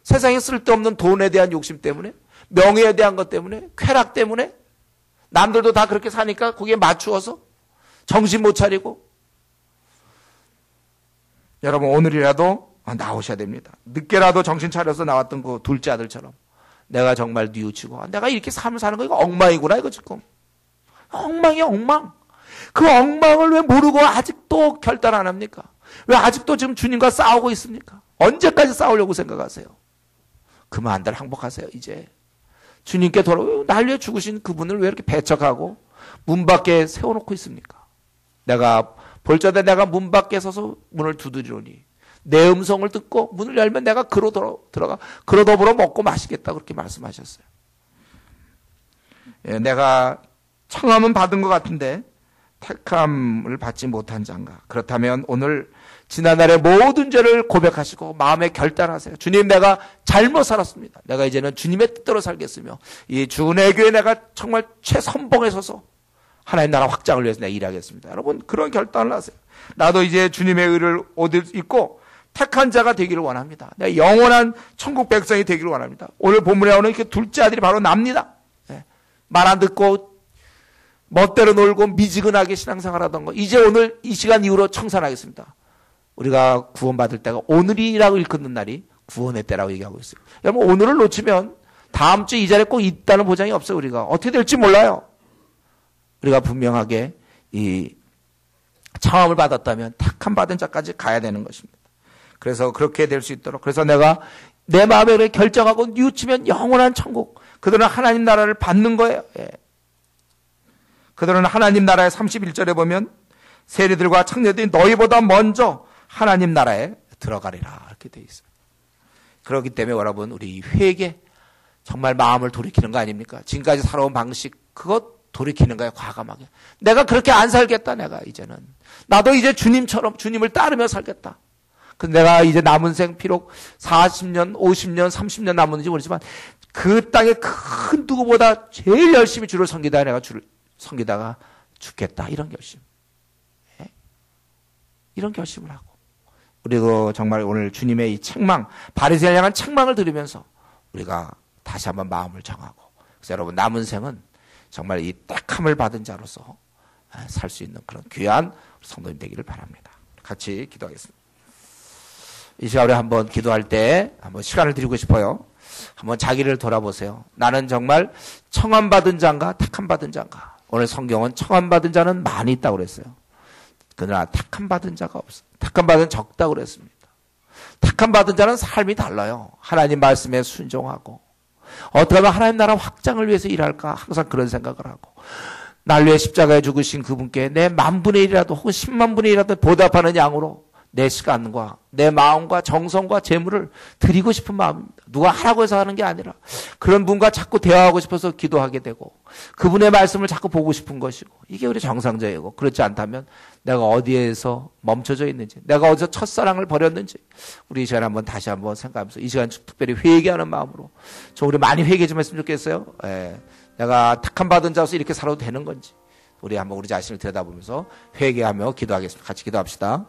세상에 쓸데없는 돈에 대한 욕심 때문에 명예에 대한 것 때문에 쾌락 때문에 남들도 다 그렇게 사니까 거기에 맞추어서 정신 못 차리고 여러분 오늘이라도 나오셔야 됩니다. 늦게라도 정신 차려서 나왔던 그 둘째 아들처럼 내가 정말 뉘우치고 내가 이렇게 삶을 사는 거 이거 엉망이구나 이거 지금 엉망이야 엉망. 그 엉망을 왜 모르고 아직도 결단 안 합니까? 왜 아직도 지금 주님과 싸우고 있습니까? 언제까지 싸우려고 생각하세요? 그만들 항복하세요 이제. 주님께 돌아오고 날 위해 죽으신 그분을 왜 이렇게 배척하고 문 밖에 세워놓고 있습니까? 내가 볼자대 내가 문 밖에 서서 문을 두드리노니 내 음성을 듣고 문을 열면 내가 그로 들어가 그로 더불어 먹고 마시겠다 그렇게 말씀하셨어요. 예, 내가 청함은 받은 것 같은데 택함을 받지 못한 자인가? 그렇다면 오늘 지난날의 모든 죄를 고백하시고 마음에 결단하세요. 주님 내가 잘못 살았습니다. 내가 이제는 주님의 뜻대로 살겠으며 이 주은혜 교회 내가 정말 최선봉에 서서 하나님 나라 확장을 위해서 내가 일하겠습니다. 여러분 그런 결단을 하세요. 나도 이제 주님의 의를 옷 입고 택한 자가 되기를 원합니다. 내가 영원한 천국 백성이 되기를 원합니다. 오늘 본문에 나오는 그 둘째 아들이 바로 납니다. 말 안 듣고 멋대로 놀고 미지근하게 신앙생활하던 거 이제 오늘 이 시간 이후로 청산하겠습니다. 우리가 구원받을 때가 오늘이라고 일컫는 날이 구원의 때라고 얘기하고 있어요. 여러분 오늘을 놓치면 다음 주 이 자리에 꼭 있다는 보장이 없어요. 우리가 어떻게 될지 몰라요. 우리가 분명하게 이 청함을 받았다면 택함 받은 자까지 가야 되는 것입니다. 그래서 그렇게 될 수 있도록 그래서 내가 내 마음에 그렇게 결정하고 뉘우치면 영원한 천국 그들은 하나님 나라를 받는 거예요. 예. 그들은 하나님 나라의 31절에 보면 세리들과 청년들이 너희보다 먼저 하나님 나라에 들어가리라 이렇게 되어 있어요. 그렇기 때문에 여러분 우리 회개 정말 마음을 돌이키는 거 아닙니까? 지금까지 살아온 방식 그것 돌이키는 거예요. 과감하게. 내가 그렇게 안 살겠다. 내가 이제는. 나도 이제 주님처럼 주님을 따르며 살겠다. 근데 내가 이제 남은 생 비록 40년, 50년, 30년 남은지 모르지만 그 땅에 큰 누구보다 제일 열심히 주를 섬기다가 내가 주를 섬기다가 죽겠다. 이런 결심. 네? 이런 결심을 하고 그리고 정말 오늘 주님의 이 책망, 바리새인을 향한 책망을 들으면서 우리가 다시 한번 마음을 정하고 그래서 여러분 남은 생은 정말 이 택함을 받은 자로서 살 수 있는 그런 귀한 성도님 되기를 바랍니다. 같이 기도하겠습니다. 이 시간에 한번 기도할 때 한번 시간을 드리고 싶어요. 한번 자기를 돌아보세요. 나는 정말 청함받은 자인가 택함받은 자인가? 오늘 성경은 청함받은 자는 많이 있다고 그랬어요. 그러나 택함받은 자가 없어요. 택함받은 적다고 그랬습니다. 택함받은 자는 삶이 달라요. 하나님 말씀에 순종하고 어떻게 하면 하나님 나라 확장을 위해서 일할까 항상 그런 생각을 하고 날 위해 십자가에 죽으신 그분께 내 10,000분의 1이라도 혹은 100,000분의 1이라도 보답하는 양으로 내 시간과 내 마음과 정성과 재물을 드리고 싶은 마음입니다. 누가 하라고 해서 하는 게 아니라 그런 분과 자꾸 대화하고 싶어서 기도하게 되고 그분의 말씀을 자꾸 보고 싶은 것이고 이게 우리 정상적이고 그렇지 않다면 내가 어디에서 멈춰져 있는지 내가 어디서 첫사랑을 버렸는지 우리 이 시간에 한번 다시 한번 생각하면서 이 시간 특별히 회개하는 마음으로 좀 우리 많이 회개 좀 했으면 좋겠어요. 예. 내가 택함받은 자로서 이렇게 살아도 되는 건지 우리 한번 우리 자신을 들여다보면서 회개하며 기도하겠습니다. 같이 기도합시다.